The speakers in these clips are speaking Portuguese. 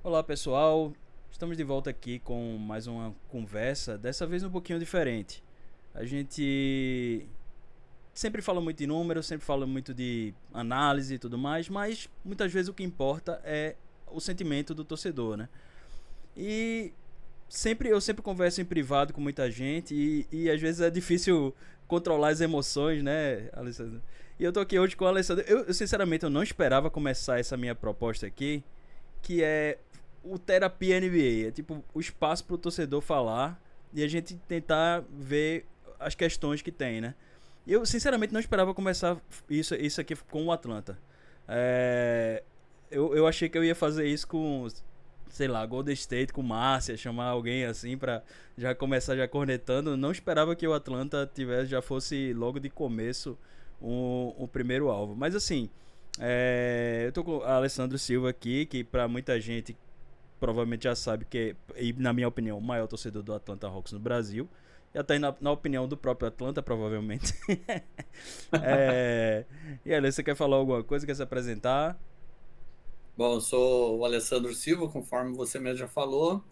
Olá pessoal, estamos de volta aqui com mais uma conversa, dessa vez um pouquinho diferente. A gente sempre fala muito de números, sempre fala muito de análise e tudo mais, mas muitas vezes o que importa é o sentimento do torcedor, né? E eu sempre converso em privado com muita gente e às vezes é difícil controlar as emoções, né, Alessandro? E eu tô aqui hoje com o Alessandro. Sinceramente eu não esperava começar essa minha proposta aqui, que é o terapia NBA. É tipo o espaço pro torcedor falar e a gente tentar ver as questões que tem, né? Eu sinceramente não esperava começar isso aqui com o Atlanta. É, eu achei que eu ia fazer isso com, sei lá, Golden State, com Márcia, chamar alguém assim pra já começar já cornetando. Não esperava que o Atlanta já fosse logo de começo o primeiro alvo. Mas assim, eu tô com o Alessandro Silva aqui, que pra muita gente provavelmente já sabe que é, e na minha opinião, o maior torcedor do Atlanta Hawks no Brasil. E até na opinião do próprio Atlanta, provavelmente. é... E aí, você quer falar alguma coisa? Quer se apresentar? Bom, eu sou o Alessandro Silva, conforme você mesmo já falou,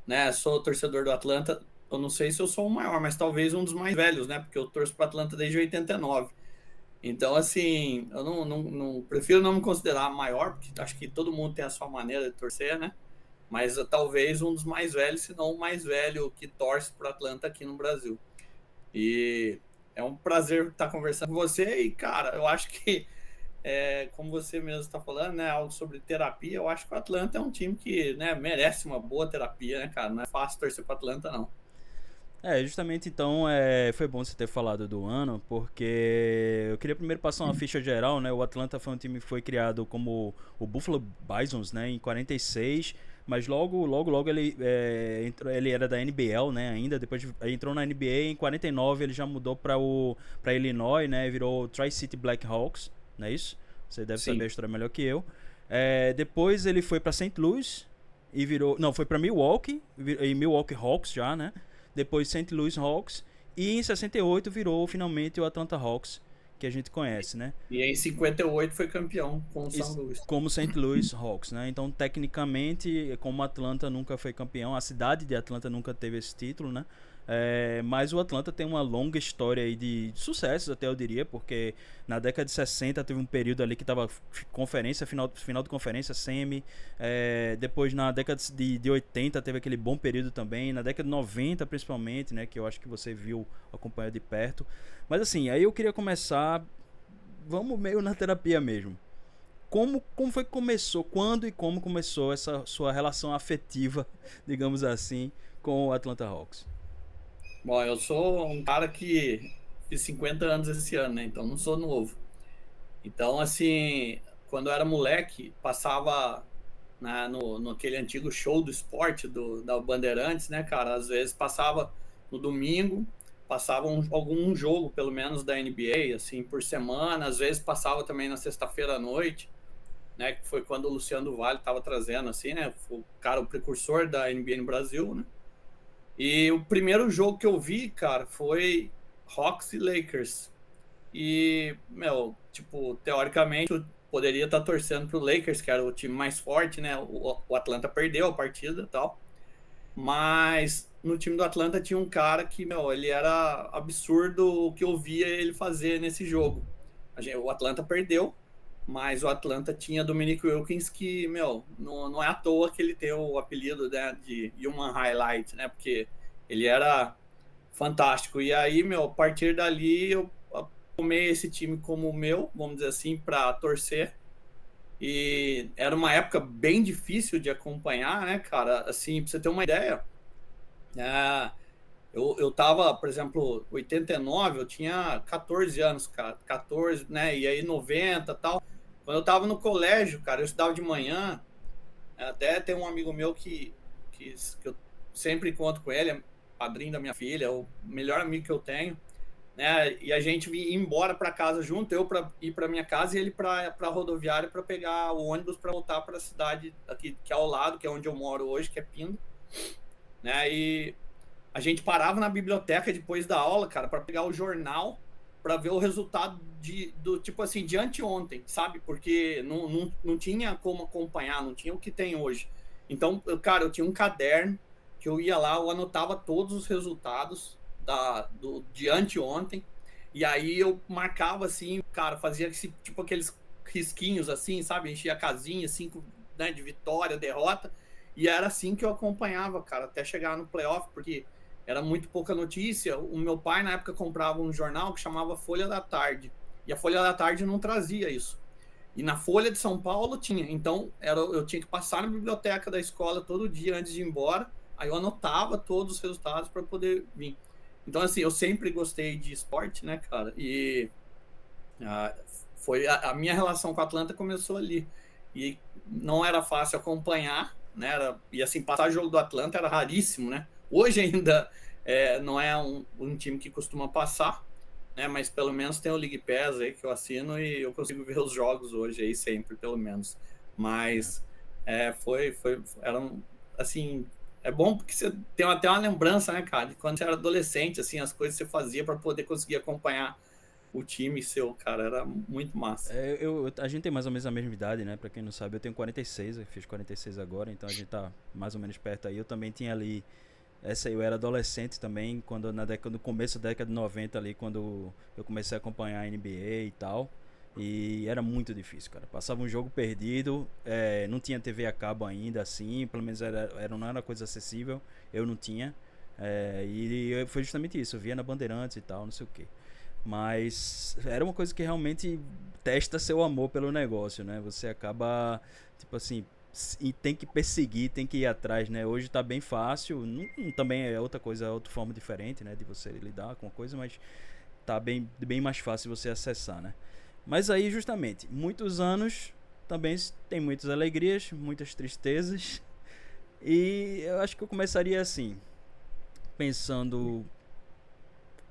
né? Sou torcedor do Atlanta. Eu não sei se eu sou o maior, mas talvez um dos mais velhos, né? Porque eu torço para Atlanta desde 89. Então, assim, eu prefiro não me considerar maior, porque acho que todo mundo tem a sua maneira de torcer, né? Mas talvez um dos mais velhos, se não o mais velho que torce para Atlanta aqui no Brasil. E é um prazer estar conversando com você. E, cara, eu acho que como você mesmo está falando, né, algo sobre terapia, eu acho que o Atlanta é um time que, né, merece uma boa terapia, né, cara? Não é fácil torcer para Atlanta, não. Justamente então foi bom você ter falado do ano, porque eu queria primeiro passar uma ficha geral, né? O Atlanta foi um time que foi criado como o Buffalo Bisons, né, em 46, mas logo ele era da NBL, né, ainda, depois entrou na NBA em 49, ele já mudou para Illinois, né, virou Tri-City Blackhawks, não é isso? Você deve saber a Sim. história melhor que eu. Depois ele foi para Saint Louis e foi para Milwaukee, e Milwaukee Hawks já, né? Depois St. Louis Hawks e em 68 virou finalmente o Atlanta Hawks, que a gente conhece, né? E em 58 foi campeão com o São Luís. Como St. Louis Hawks, né? Então, tecnicamente, como Atlanta nunca foi campeão, a cidade de Atlanta nunca teve esse título, né? Mas o Atlanta tem uma longa história aí de sucessos, até eu diria, porque na década de 60 teve um período ali que tava conferência, final de conferência, semi. Depois na década de 80 teve aquele bom período também. Na década de 90 principalmente, né? Que eu acho que você viu, acompanhou de perto. Mas assim, aí eu queria começar. Vamos meio na terapia mesmo. Como foi que começou? Quando e como começou essa sua relação afetiva, digamos assim, com o Atlanta Hawks? Bom, eu sou um cara que fiz 50 anos esse ano, né? Então não sou novo. Então, assim, quando eu era moleque, passava no aquele antigo show do esporte da Bandeirantes, né, cara? Às vezes passava no domingo, passava algum jogo, pelo menos, da NBA, assim, por semana. Às vezes passava também na sexta-feira à noite, né? Que foi quando o Luciano do Vale estava trazendo, assim, né? O cara, o precursor da NBA no Brasil, né? E o primeiro jogo que eu vi, cara, foi Hawks e Lakers. E, meu, tipo, teoricamente eu poderia estar torcendo pro Lakers, que era o time mais forte, né? O Atlanta perdeu a partida e tal. Mas no time do Atlanta tinha um cara que, meu, ele era absurdo o que eu via ele fazer nesse jogo. O Atlanta perdeu, mas o Atlanta tinha Dominic Wilkins, que, meu, não é à toa que ele tem o apelido, né, de Human Highlight, né? Porque ele era fantástico. E aí, meu, a partir dali eu tomei esse time como o meu, vamos dizer assim, para torcer. E era uma época bem difícil de acompanhar, né, cara? Assim, pra você ter uma ideia, é, eu tava, por exemplo, 89, eu tinha 14 anos, cara, 14, né? E aí 90 tal. Quando eu tava no colégio, cara, eu estudava de manhã. Até tem um amigo meu que eu sempre encontro com ele, é padrinho da minha filha, é o melhor amigo que eu tenho, né? E a gente ia embora para casa junto, eu para ir para minha casa e ele para a rodoviária para pegar o ônibus para voltar para a cidade aqui que é ao lado, que é onde eu moro hoje, que é Pindo, né? E a gente parava na biblioteca depois da aula, cara, para pegar o jornal para ver o resultado do tipo assim de anteontem, sabe? Porque não tinha como acompanhar, não tinha o que tem hoje. Então, cara, eu tinha um caderno que eu ia lá, eu anotava todos os resultados de anteontem, e aí eu marcava assim, cara, fazia tipo aqueles risquinhos assim, sabe? Enchia a casinha assim, né, de vitória, derrota, e era assim que eu acompanhava, cara, até chegar no playoff, porque era muito pouca notícia. O meu pai, na época, comprava um jornal que chamava Folha da Tarde, e a Folha da Tarde não trazia isso. E na Folha de São Paulo tinha. Então, eu tinha que passar na biblioteca da escola todo dia antes de ir embora. Aí eu anotava todos os resultados para poder vir. Então, assim, eu sempre gostei de esporte, né, cara? E foi a minha relação com a Atlanta começou ali. E não era fácil acompanhar, né? E assim, passar jogo do Atlanta era raríssimo, né? Hoje ainda não é um time que costuma passar, né? Mas pelo menos tem o League Pass aí que eu assino e eu consigo ver os jogos hoje aí sempre, pelo menos. Mas assim, é bom porque você tem até uma lembrança, né, cara, de quando você era adolescente, assim, as coisas que você fazia para poder conseguir acompanhar o time seu, cara, era muito massa. A gente tem mais ou menos a mesma idade, né? Pra quem não sabe, eu tenho 46, eu fiz 46 agora, então a gente tá mais ou menos perto aí. Eu também tinha ali. Eu era adolescente também, no começo da década de 90 ali, quando eu comecei a acompanhar a NBA e tal. E era muito difícil, cara. Passava um jogo perdido, não tinha TV a cabo ainda, assim, pelo menos não era coisa acessível, eu não tinha. E foi justamente isso, eu via na Bandeirantes e tal, não sei o que. Mas era uma coisa que realmente testa seu amor pelo negócio, né? Você acaba, tipo assim, e tem que perseguir, tem que ir atrás, né? Hoje tá bem fácil, também é outra coisa, outra forma diferente, né? De você lidar com a coisa, mas tá bem mais fácil você acessar, né? Mas aí, justamente, muitos anos também tem muitas alegrias, muitas tristezas. E eu acho que eu começaria assim, pensando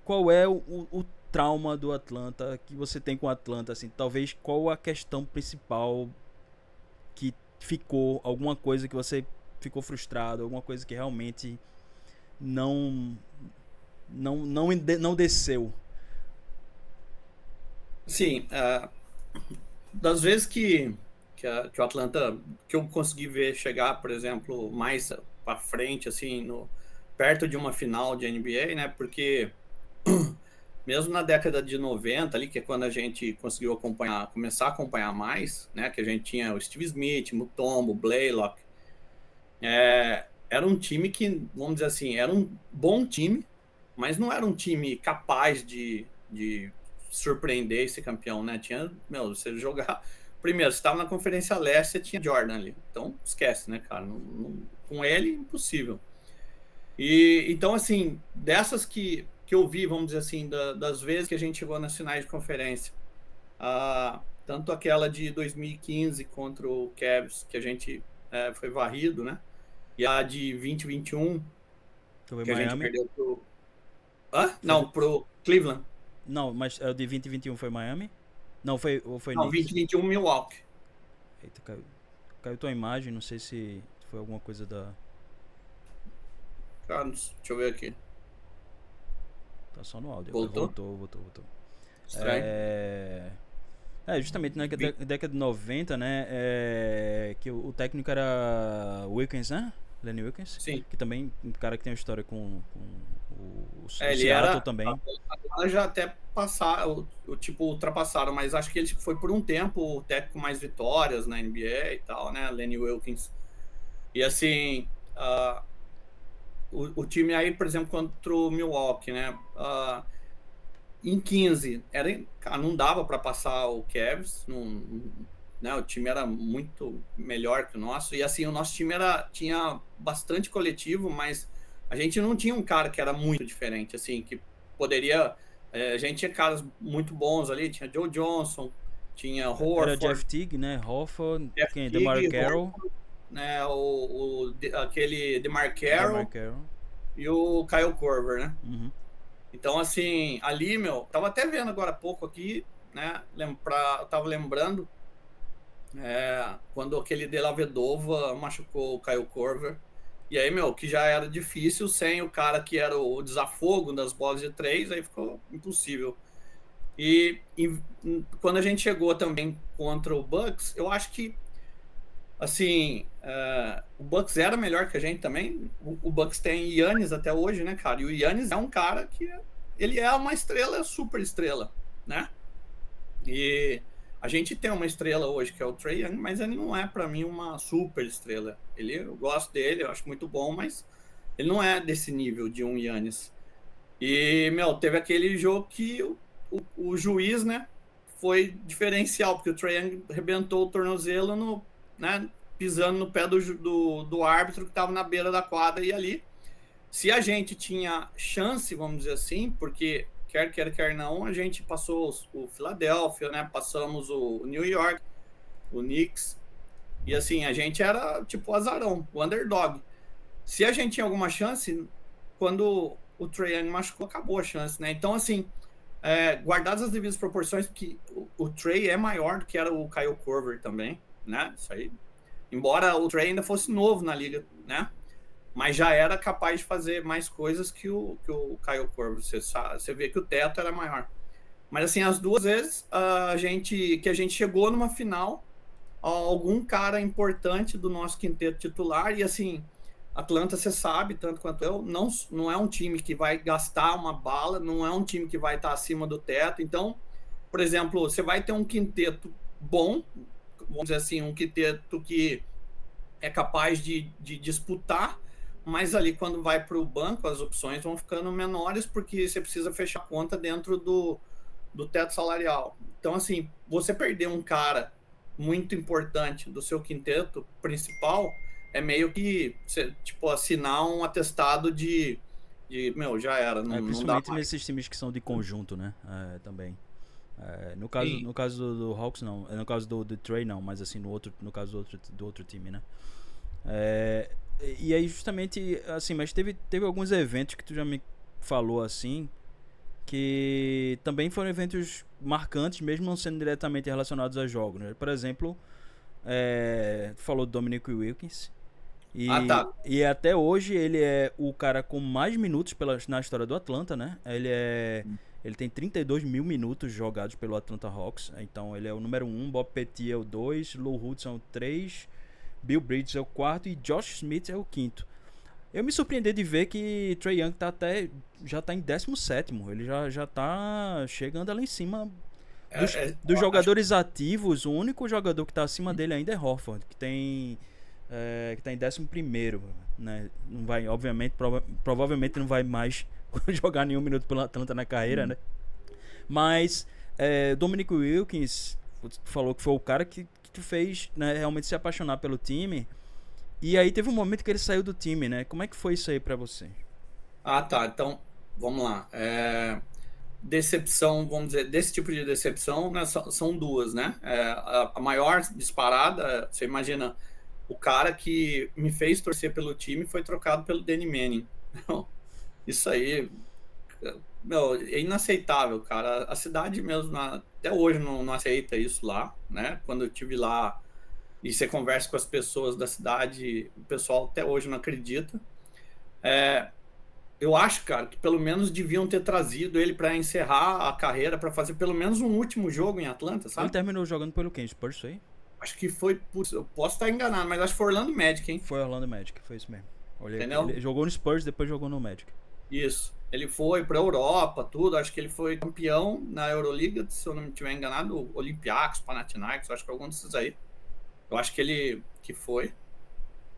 qual é o trauma do Atlanta que você tem com o Atlanta, assim, talvez qual a questão principal que ficou, alguma coisa que você ficou frustrado, alguma coisa que realmente não não desceu. Sim, das vezes que o Atlanta, que eu consegui ver chegar, por exemplo, mais para frente, assim, perto de uma final de NBA, né? Porque mesmo na década de 90 ali, que é quando a gente conseguiu começar a acompanhar mais, né? Que a gente tinha o Steve Smith, Mutombo, Blaylock. Era um time que, vamos dizer assim, era um bom time, mas não era um time capaz de surpreender esse campeão, né? Você jogar. Primeiro, você estava na Conferência Leste, você tinha Jordan ali. Então, esquece, né, cara? Com ele, impossível. E então, assim, dessas que eu vi, vamos dizer assim, das vezes que a gente chegou nas finais de conferência, tanto aquela de 2015 contra o Cavs, que a gente foi varrido, né? E a de 2021, Foi que a gente Miami? perdeu pro. Não, pro Cleveland. Não, mas o de 2021 foi Miami? Não, foi Não, Knicks? 2021 Milwaukee. Eita, caiu tua imagem, não sei se foi alguma coisa da. Cara, deixa eu ver aqui. Tá só no áudio. Voltou? Voltou. Estranho. Justamente na década de 90, né? Que o técnico era Wilkins, né? Lenny Wilkins. Sim. Que também um cara que tem uma história com o ele Seattle também. Já até ultrapassaram, mas acho que ele foi por um tempo o técnico com mais vitórias na NBA e tal, né? Lenny Wilkins. E assim, o time aí, por exemplo, contra o Milwaukee, né? Em 15, não dava para passar o Cavs, né? O time era muito melhor que o nosso. E assim, o nosso time tinha bastante coletivo, mas a gente não tinha um cara que era muito diferente, assim, que poderia. A gente tinha caras muito bons ali, tinha Joe Johnson, tinha Horford. Era Jeff Teague, né? Horford, Teague, DeMar Carroll. Né, aquele DeMar Carroll e o Kyle Korver, né? Uhum. Então, assim, ali, tava até vendo agora há pouco aqui, né? Tava lembrando quando aquele De La Vedova machucou o Kyle Korver. E aí, que já era difícil sem o cara que era o desafogo das bolas de 3, aí ficou impossível. E quando a gente chegou também contra o Bucks, eu acho que assim, o Bucks era melhor que a gente também. O Bucks tem Giannis até hoje, né, cara? E o Giannis é um cara que ele é uma estrela, super estrela, né? E a gente tem uma estrela hoje que é o Trae Young, mas ele não é para mim uma super estrela. Eu gosto dele, eu acho muito bom, mas ele não é desse nível de um Giannis. E, meu, teve aquele jogo que o juiz, né, foi diferencial, porque o Trae Young arrebentou o tornozelo né, pisando no pé do árbitro que estava na beira da quadra. E ali, se a gente tinha chance, vamos dizer assim, porque quer não, a gente passou o Philadelphia, né, passamos o New York, o Knicks, e assim, a gente era tipo o azarão, o underdog. Se a gente tinha alguma chance, quando o Trae Young machucou, acabou a chance, né? Então, assim, guardadas as devidas proporções, que o Trae é maior do que era o Kyle Korver também, né? Isso aí. Embora o Trae ainda fosse novo na liga, né? Mas já era capaz de fazer mais coisas que o Kyle Korver. Você vê que o teto era maior. Mas, assim, as duas vezes a gente chegou numa final, algum cara importante do nosso quinteto titular, e assim, Atlanta, você sabe, tanto quanto eu, não é um time que vai gastar uma bala, não é um time que vai estar acima do teto. Então, por exemplo, você vai ter um quinteto bom, vamos dizer assim, um quinteto que é capaz de disputar, mas ali quando vai para o banco, as opções vão ficando menores, porque você precisa fechar a conta dentro do teto salarial. Então, assim, você perder um cara muito importante do seu quinteto principal é meio que tipo assinar um atestado de meu, já era, não dá Principalmente mais. nesses times que são de conjunto, né? Também. No caso, Sim. no caso do Hawks não, no caso do Trae não, mas assim no caso do outro time, né? E aí justamente assim, mas teve alguns eventos que tu já me falou assim, que também foram eventos marcantes, mesmo não sendo diretamente relacionados a jogos, né? Por exemplo, tu falou do Dominic Wilkins. Ah, tá. E até hoje ele é o cara com mais minutos na história do Atlanta, né? Ele tem 32 mil minutos jogados pelo Atlanta Hawks. Então ele é o número 1, Bob Pettit é o 2, Lou Hudson é o 3, Bill Bridges é o 4 e Josh Smith é o 5º. Eu me surpreendi de ver que Trae Young já tá em 17º. Ele já tá chegando ali em cima dos jogadores ativos. O único jogador que tá acima dele ainda é Horford, que tá em 11º, né? Não vai, obviamente, provavelmente não vai mais jogar nenhum minuto pelo Atlanta na carreira, né? Mas Dominic Wilkins, tu falou que foi o cara que tu fez, né, realmente se apaixonar pelo time. E aí teve um momento que ele saiu do time, né? Como é que foi isso aí pra você? Ah, tá. Então, vamos lá. Decepção, vamos dizer, desse tipo de decepção, né, são duas, né? A maior disparada, você imagina, o cara que me fez torcer pelo time foi trocado pelo Danny Manning. Isso aí, meu, é inaceitável, cara. A cidade mesmo, até hoje não aceita isso lá, né? Quando eu tive lá e você conversa com as pessoas da cidade, o pessoal até hoje não acredita. Eu acho, cara, que pelo menos deviam ter trazido ele para encerrar a carreira, para fazer pelo menos um último jogo em Atlanta, Ele sabe? terminou jogando pelo quem? Spurs, isso aí? Acho que foi, putz, eu posso estar enganado, mas acho que foi Orlando Magic, hein? Foi Orlando Magic, foi isso mesmo. Olhei aqui. Entendeu? Ele jogou no Spurs, depois jogou no Magic. Isso. Ele foi para a Europa, tudo. Acho que ele foi campeão na Euroliga, se eu não me estiver enganado, Olympiacos, Panathinaikos, acho que algum desses aí. Eu acho que ele que foi,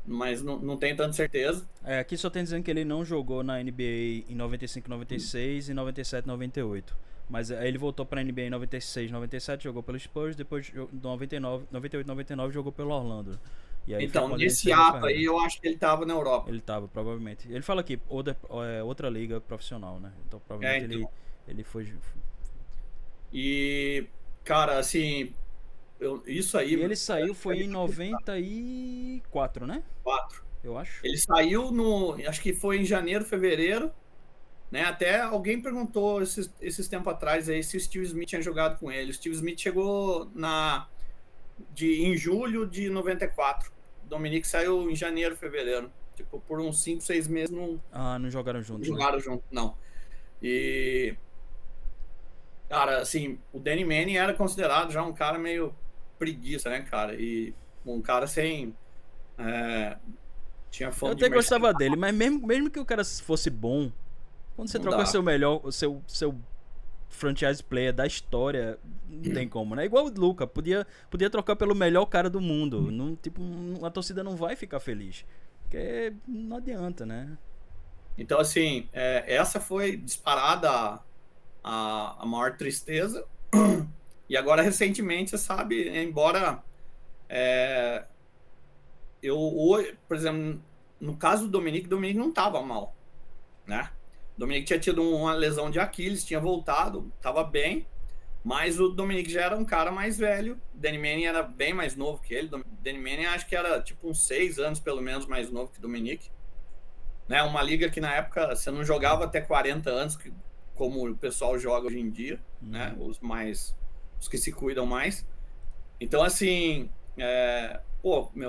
mas não tenho tanta certeza. Aqui só tem dizendo que ele não jogou na NBA em 95, 96 e 97, 98. Mas aí ele voltou pra NBA em 96, 97, jogou pelo Spurs, depois 99, 98, 99 jogou pelo Orlando. E aí Então, nesse ato aí, eu acho que ele estava na Europa. Ele tava, provavelmente. Ele fala aqui, outra liga profissional, né? Então provavelmente Então. ele foi. E, cara, assim, isso aí. E ele saiu foi em 94, né? 4. Eu acho. Ele saiu acho que foi em janeiro, fevereiro, né? Até alguém perguntou esses tempos atrás aí se o Steve Smith tinha jogado com ele. O Steve Smith chegou em julho de 94. O Dominique saiu em janeiro, fevereiro. Tipo, por uns 5, 6 meses não jogaram juntos, não jogaram junto, não. E, cara, assim, o Danny Manning era considerado já um cara meio preguiça, né, cara? E Um cara sem... tinha Eu fome de até gostava mercenário. dele, mas mesmo que o cara fosse bom, quando você Não troca dá. seu melhor, seu franchise player da história, não tem como, né? Igual o Luka, podia trocar pelo melhor cara do mundo. Não, tipo, a torcida não vai ficar feliz. Porque não adianta, né? Então, assim, essa foi disparada a maior tristeza. E agora, recentemente, você sabe, embora por exemplo, no caso do Dominique não estava mal, né? O Dominique tinha tido uma lesão de Aquiles, tinha voltado, estava bem, mas o Dominique já era um cara mais velho. Danny Manning era bem mais novo que ele. Danny Manning acho que era tipo uns 6 anos pelo menos mais novo que o Dominique, né? Uma liga que na época você não jogava até 40 anos, como o pessoal joga hoje em dia, né? Os que se cuidam mais. Então, assim,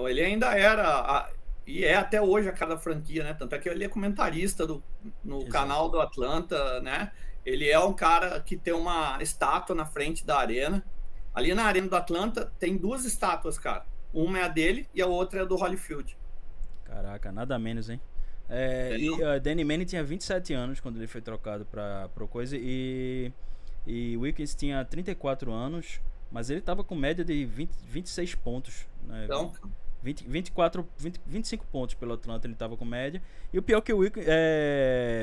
ele ainda era, e é até hoje a cara da franquia, né? Tanto é que ele é comentarista no Exato. canal do Atlanta, né? Ele é um cara que tem uma estátua na frente da arena. Ali na arena do Atlanta tem 2 estátuas, cara. Uma é a dele e a outra é a do Holyfield. Caraca, nada menos, hein? Danny Manning tinha 27 anos quando ele foi trocado pra Pro Coisa e Wiggins tinha 34 anos, mas ele tava com média de 26 pontos, né? Então, 25 pontos pelo Atlanta ele tava com média. E o pior é que o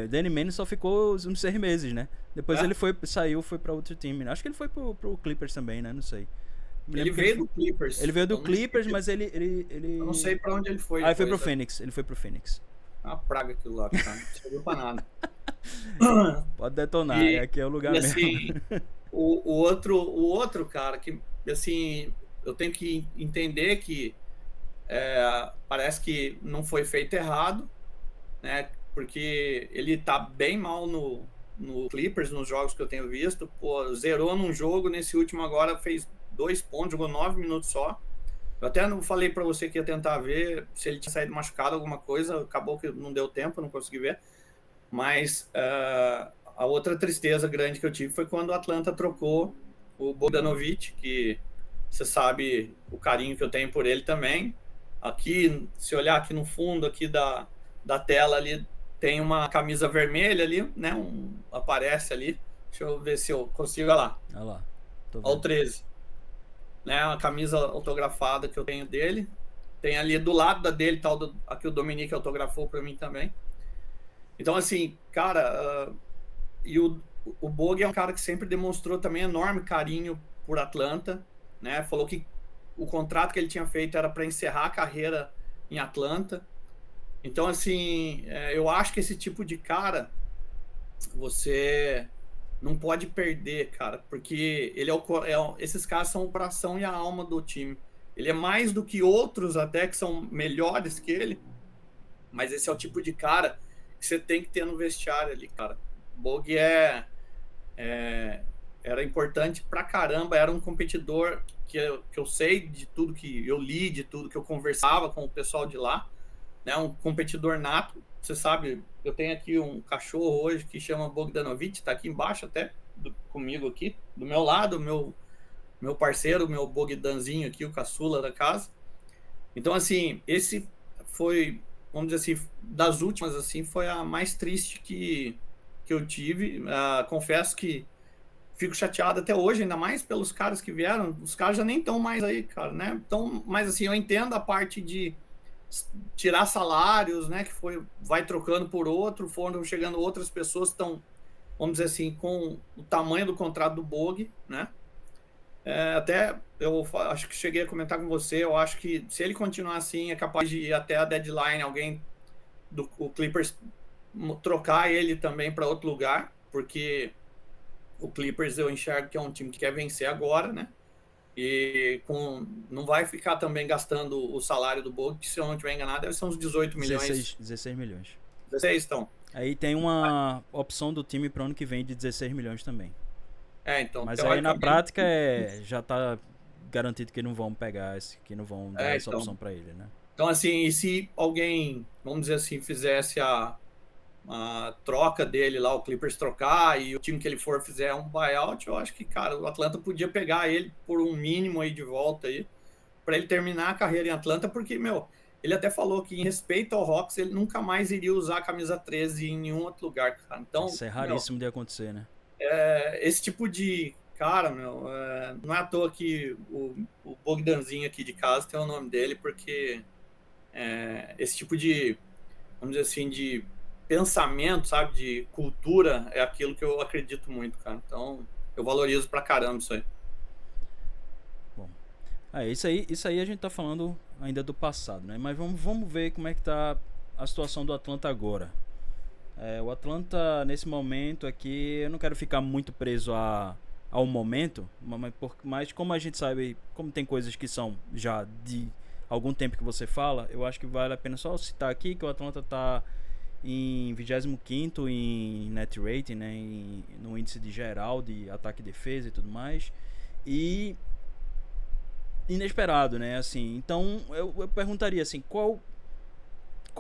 Danny Manning só ficou uns 6 meses, né? Depois ele saiu pra outro time. Acho que ele foi pro Clippers também, né? Não sei. ele veio do Clippers. Ele veio do Clippers, mas ele... Eu não sei pra onde ele foi. Ele foi pro Phoenix. Ele foi pro Phoenix. Uma praga aquilo lá, cara. Não serviu pra nada. Pode detonar, aqui é o lugar mesmo. Assim, o outro cara que, assim, eu tenho que entender que parece que não foi feito errado, né? Porque ele tá bem mal no Clippers, nos jogos que eu tenho visto. Pô, zerou num jogo, nesse último agora fez 2 pontos, jogou 9 minutos só. Eu até não falei para você que ia tentar ver se ele tinha saído machucado, alguma coisa. Acabou que não deu tempo, não consegui ver. Mas a outra tristeza grande que eu tive foi quando o Atlanta trocou o Bogdanovic, que você sabe o carinho que eu tenho por ele também. Aqui, se olhar aqui no fundo aqui da tela ali, tem uma camisa vermelha ali, né? Aparece ali. Deixa eu ver se eu consigo. Olha lá. Olha lá. Olha o 13. Né? Uma camisa autografada que eu tenho dele. Tem ali do lado da dele, tal, aqui o Dominique autografou para mim também. Então, assim, cara, e o Bog é um cara que sempre demonstrou também enorme carinho por Atlanta, né? Falou que o contrato que ele tinha feito era para encerrar a carreira em Atlanta. Então, assim, eu acho que esse tipo de cara você não pode perder, cara, porque ele esses caras são o coração e a alma do time. Ele é mais do que outros até que são melhores que ele, mas esse é o tipo de cara que você tem que ter no vestiário ali, cara. Bog era importante pra caramba, era um competidor que eu sei de tudo que eu li, de tudo que eu conversava com o pessoal de lá, né? Um competidor nato. Você sabe, eu tenho aqui um cachorro hoje que chama Bogdanovic, tá aqui embaixo até comigo aqui, do meu lado, meu parceiro, meu Bogdanzinho aqui, o caçula da casa. Então, assim, esse foi, vamos dizer assim, das últimas, assim, foi a mais triste que eu tive. Confesso que fico chateado até hoje, ainda mais pelos caras que vieram. Os caras já nem estão mais aí, cara, né? Então, mas assim, eu entendo a parte de tirar salários, né? Que vai trocando por outro, foram chegando outras pessoas que estão, vamos dizer assim, com o tamanho do contrato do Bog, né? Até eu acho que cheguei a comentar com você, eu acho que se ele continuar assim, é capaz de ir até a deadline, alguém do Clippers trocar ele também para outro lugar, porque o Clippers eu enxergo que é um time que quer vencer agora, né? E não vai ficar também gastando o salário do Bog, que se eu não estiver enganado, deve ser uns 18 milhões. 16 milhões. 16, então. Aí tem uma opção do time para o ano que vem de 16 milhões também. Então, mas aí na prática já tá garantido que não vão pegar que não vão dar essa opção para ele, né? Então, assim, e se alguém, vamos dizer assim, fizesse a troca dele lá, o Clippers trocar, e o time que ele for fizer um buyout, eu acho que, cara, o Atlanta podia pegar ele por um mínimo aí de volta aí, para ele terminar a carreira em Atlanta, porque, meu, ele até falou que em respeito ao Hawks, ele nunca mais iria usar a camisa 13 em nenhum outro lugar, cara. Então, isso é raríssimo de acontecer, né? Esse tipo de cara, meu, não é à toa que o Bogdanzinho aqui de casa tem o nome dele, porque esse tipo de, vamos dizer assim, de pensamento, sabe, de cultura, é aquilo que eu acredito muito, cara. Então, eu valorizo pra caramba isso aí. Bom, isso aí a gente tá falando ainda do passado, né? Mas vamos ver como é que tá a situação do Atlanta agora. O Atlanta, nesse momento aqui, eu não quero ficar muito preso ao momento, mas como a gente sabe, como tem coisas que são já de algum tempo que você fala, eu acho que vale a pena só citar aqui que o Atlanta tá em 25º em net rating, né, no índice de geral de ataque e defesa e tudo mais. E inesperado, né, assim. Então eu perguntaria assim, qual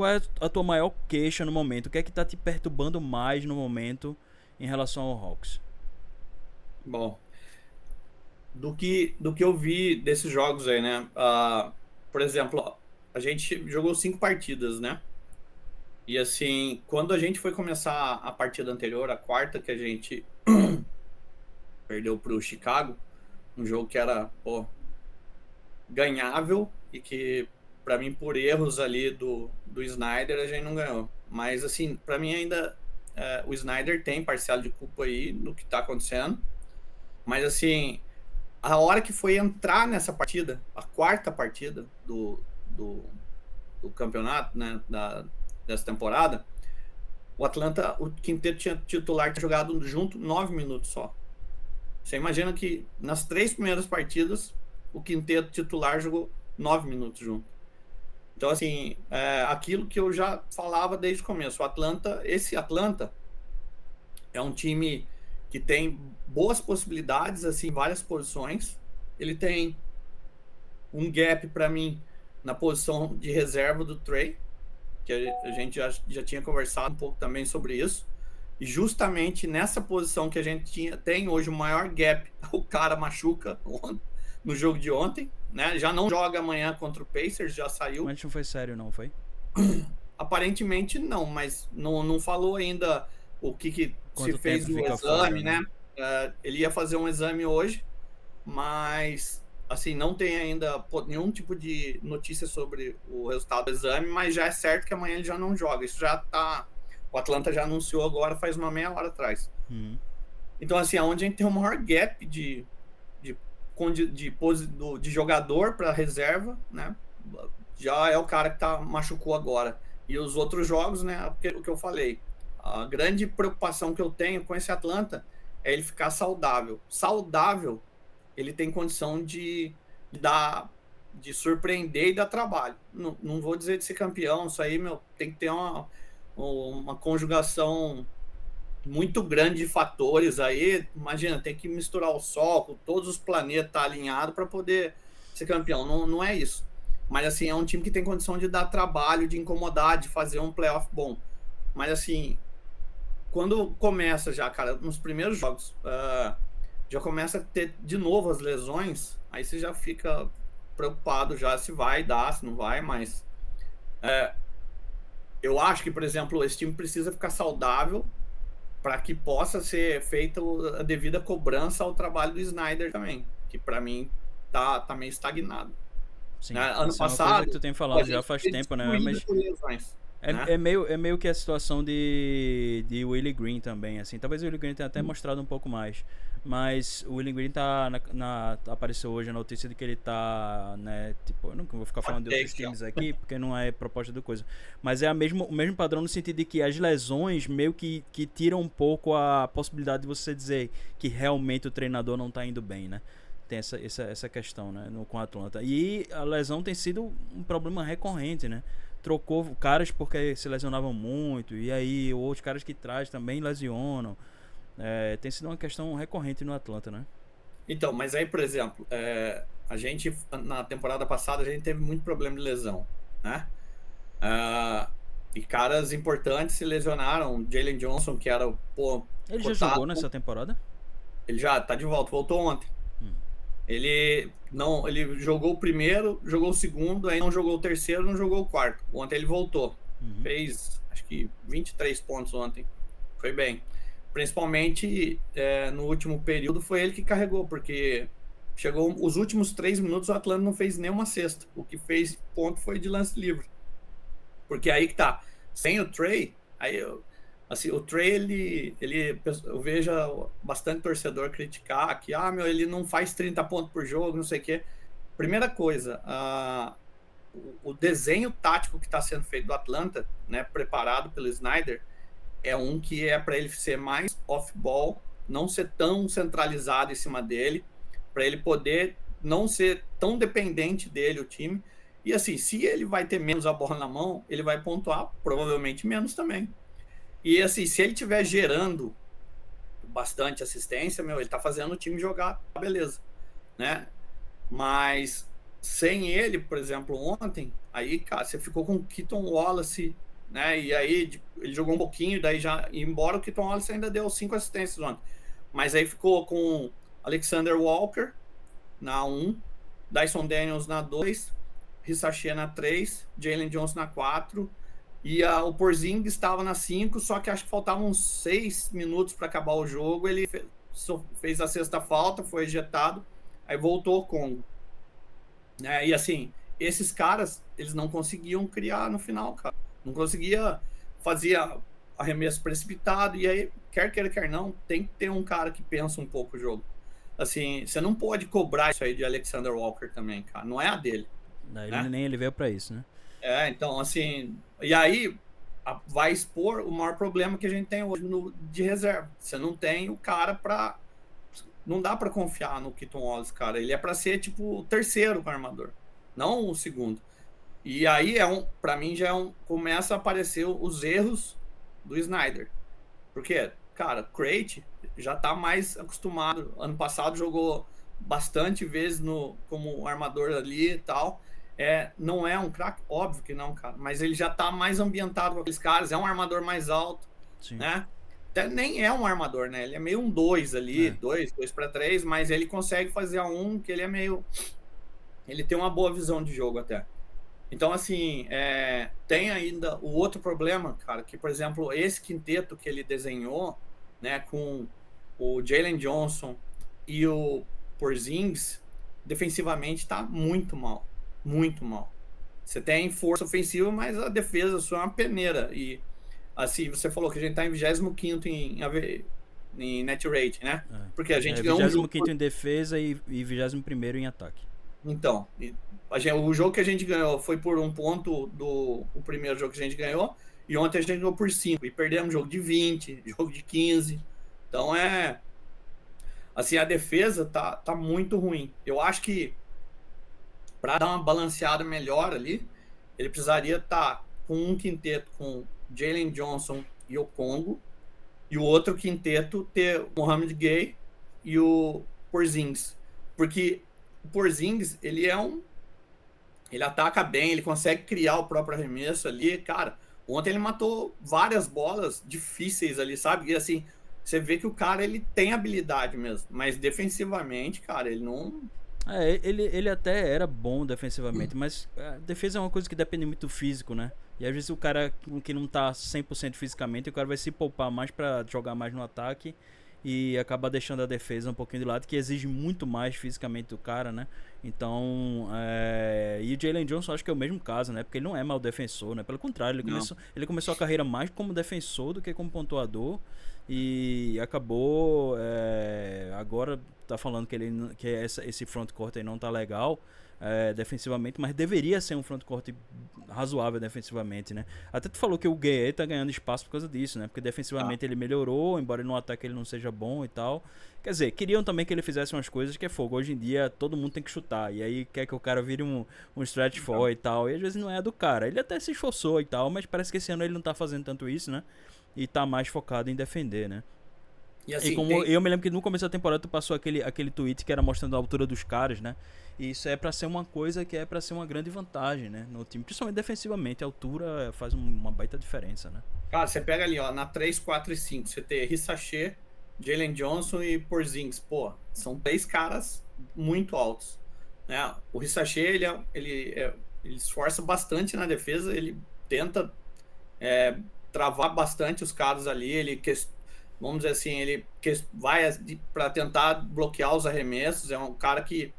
é a tua maior queixa no momento? O que é que tá te perturbando mais no momento em relação ao Hawks? Bom, do que eu vi desses jogos aí, né? Por exemplo, a gente jogou 5 partidas, né? E assim, quando a gente foi começar a partida anterior, a quarta, que a gente perdeu pro Chicago, um jogo que era, pô, ganhável e que, para mim, por erros ali do Snyder, a gente não ganhou. Mas assim, para mim ainda o Snyder tem parcial de culpa aí no que tá acontecendo. Mas assim, a hora que foi entrar nessa partida, a quarta partida do campeonato, né, dessa temporada, o Atlanta, o quinteto titular tinha jogado junto 9 minutos só. Você imagina que nas 3 primeiras partidas, o quinteto titular jogou 9 minutos junto. Então, assim, aquilo que eu já falava desde o começo, esse Atlanta é um time que tem boas possibilidades, assim, várias posições. Ele tem um gap, para mim, na posição de reserva do Trey, que a gente já tinha conversado um pouco também sobre isso. E justamente nessa posição que a gente tem hoje o maior gap, o cara machuca no jogo de ontem, né? Já não joga amanhã contra o Pacers, já saiu. Mas não foi sério, não foi? Aparentemente não, mas não falou ainda o que se fez o exame, fora, né? Ele ia fazer um exame hoje, mas assim, não tem ainda nenhum tipo de notícia sobre o resultado do exame, mas já é certo que amanhã ele já não joga. Isso já tá. O Atlanta já anunciou agora, faz uma meia hora atrás. Então, assim, aonde a gente tem o maior gap de jogador para reserva, né? Já é o cara que machucou agora. E os outros jogos, né? O que eu falei. A grande preocupação que eu tenho com esse Atlanta é ele ficar saudável. Saudável, ele tem condição de surpreender e dar trabalho. Não vou dizer de ser campeão, isso aí, meu, tem que ter uma conjugação muito grande de fatores aí. Imagina, tem que misturar o Sol com todos os planetas alinhados para poder ser campeão. Não é isso. Mas, assim, é um time que tem condição de dar trabalho, de incomodar, de fazer um playoff bom. Mas, assim, quando começa já, cara, nos primeiros jogos, já começa a ter de novo as lesões, aí você já fica preocupado já se vai dar, se não vai, mas eu acho que, por exemplo, esse time precisa ficar saudável para que possa ser feita a devida cobrança ao trabalho do Snyder também, que para mim tá meio estagnado. Sim, ano passado, é uma coisa que tu tem falado já faz tempo, né? Mas é meio que a situação de Willie Green também, assim. Talvez o Willie Green tenha até mostrado um pouco mais. Mas o Willie Green apareceu hoje a notícia de que ele tá, né? Tipo, eu não vou ficar falando de outros times aqui, porque não é proposta do coisa. Mas é o mesmo padrão no sentido de que as lesões meio que tiram um pouco a possibilidade de você dizer que realmente o treinador não tá indo bem, né? Tem essa questão, né? Com o Atlanta. E a lesão tem sido um problema recorrente, né? Trocou caras porque se lesionavam muito, e aí outros caras que traz também lesionam. Tem sido uma questão recorrente no Atlanta, né? Então, mas aí, por exemplo, a gente, na temporada passada, a gente teve muito problema de lesão, né? E caras importantes se lesionaram. Jalen Johnson, que era Ele já jogou nessa temporada? Ele já tá de volta, voltou ontem. Ele jogou o primeiro, jogou o segundo, aí não jogou o terceiro, não jogou o quarto. Ontem ele voltou. Fez, acho que 23 pontos ontem. Foi bem. Principalmente no último período foi ele que carregou, porque chegou os últimos 3 minutos o Atlanta não fez nenhuma cesta. O que fez ponto foi de lance livre. Porque aí que tá. Sem o Trey, aí assim, o Trey, eu vejo bastante torcedor criticar que, ele não faz 30 pontos por jogo, não sei o quê. Primeira coisa, o desenho tático que está sendo feito do Atlanta, né, preparado pelo Snyder, é um que é para ele ser mais off-ball, não ser tão centralizado em cima dele, para ele poder não ser tão dependente dele, o time. E assim, se ele vai ter menos a bola na mão, ele vai pontuar provavelmente menos também. E assim, se ele estiver gerando bastante assistência, ele tá fazendo o time jogar, beleza, né? Mas sem ele, por exemplo, ontem, aí, cara, você ficou com o Keaton Wallace, né? E aí ele jogou um pouquinho, daí já, embora o Keaton Wallace ainda deu 5 assistências ontem, mas aí ficou com Alexander Walker na 1, Dyson Daniels na 2, Rissachet na 3, Jalen Johnson na 4, e o Porzingis estava na 5, só que acho que faltavam 6 minutos para acabar o jogo, ele fez a sexta falta, foi ejetado, aí voltou com e assim, esses caras, eles não conseguiam criar no final, cara. Não conseguia fazer arremesso precipitado, e aí, quer queira, quer não, tem que ter um cara que pensa um pouco o jogo. Assim, você não pode cobrar isso aí de Alexander Walker também, cara. Não é a dele. Nem ele veio para isso, né? Então, assim, e aí vai expor o maior problema que a gente tem hoje de reserva. Você não tem o cara para... Não dá para confiar no Keaton Wallace, cara. Ele é para ser, tipo, o terceiro armador, não o segundo. E aí, para mim, começa a aparecer os erros do Snyder. Porque, cara, Crate já tá mais acostumado. Ano passado jogou bastante vezes como armador ali e tal. Não é um craque? Óbvio que não, cara. Mas ele já tá mais ambientado com aqueles caras. É um armador mais alto, sim, né? Até nem é um armador, né? Ele é meio um 2 ali, 2 para 3, mas ele consegue fazer a 1, que ele é meio... Ele tem uma boa visão de jogo até. Então, assim, tem ainda o outro problema, cara, que, por exemplo, esse quinteto que ele desenhou, né, com o Jalen Johnson e o Porzingis, defensivamente tá muito mal. Muito mal. Você tem força ofensiva, mas a defesa sua é uma peneira. E, assim, você falou que a gente tá em 25º em net rate, né? Porque a gente ganhou 25º em defesa e 21º em ataque. Então, o jogo que a gente ganhou foi por 1 ponto o primeiro jogo que a gente ganhou, e ontem a gente ganhou por 5, e perdemos jogo de 20, jogo de 15. Então assim, a defesa tá muito ruim. Eu acho que para dar uma balanceada melhor ali, ele precisaria estar com um quinteto com Jalen Johnson e o Congo, e o outro quinteto ter o Mohamed Gay e o Porzingis. Porque o Porzingis, ele ataca bem, ele consegue criar o próprio arremesso ali, cara. Ontem ele matou várias bolas difíceis ali, sabe? E assim, você vê que o cara, ele tem habilidade mesmo, mas defensivamente, cara, ele não... Ele até era bom defensivamente, mas a defesa é uma coisa que depende muito do físico, né? E às vezes o cara que não tá 100% fisicamente, o cara vai se poupar mais pra jogar mais no ataque e acaba deixando a defesa um pouquinho de lado, que exige muito mais fisicamente do cara, né? Então, e o Jalen Johnson acho que é o mesmo caso, né? Porque ele não é mau defensor, né? Pelo contrário, ele começou a carreira mais como defensor do que como pontuador, e acabou agora tá falando que esse frontcourt aí não tá legal defensivamente, mas deveria ser um frontcourt razoável defensivamente, né? Até tu falou que o Gueye tá ganhando espaço por causa disso, né? Porque defensivamente ele melhorou, embora no ataque ele não seja bom e tal. Quer dizer, queriam também que ele fizesse umas coisas que é fogo. Hoje em dia todo mundo tem que chutar, e aí quer que o cara vire um stretch four e tal, e às vezes não é do cara. Ele até se esforçou e tal, mas parece que esse ano ele não tá fazendo tanto isso, né? E tá mais focado em defender, né? E assim, eu me lembro que no começo da temporada tu passou aquele tweet que era mostrando a altura dos caras, né? E isso é pra ser uma coisa que é pra ser uma grande vantagem, né? No time, principalmente defensivamente, a altura faz uma baita diferença, né? Cara, você pega ali, ó, na 3, 4 e 5, você tem Rissachet, Jalen Johnson e Porzingis. Pô, são 3 caras muito altos, né? O Ricochet, ele esforça bastante na defesa, ele tenta travar bastante os caras ali, vamos dizer assim, ele vai para tentar bloquear os arremessos, é um cara que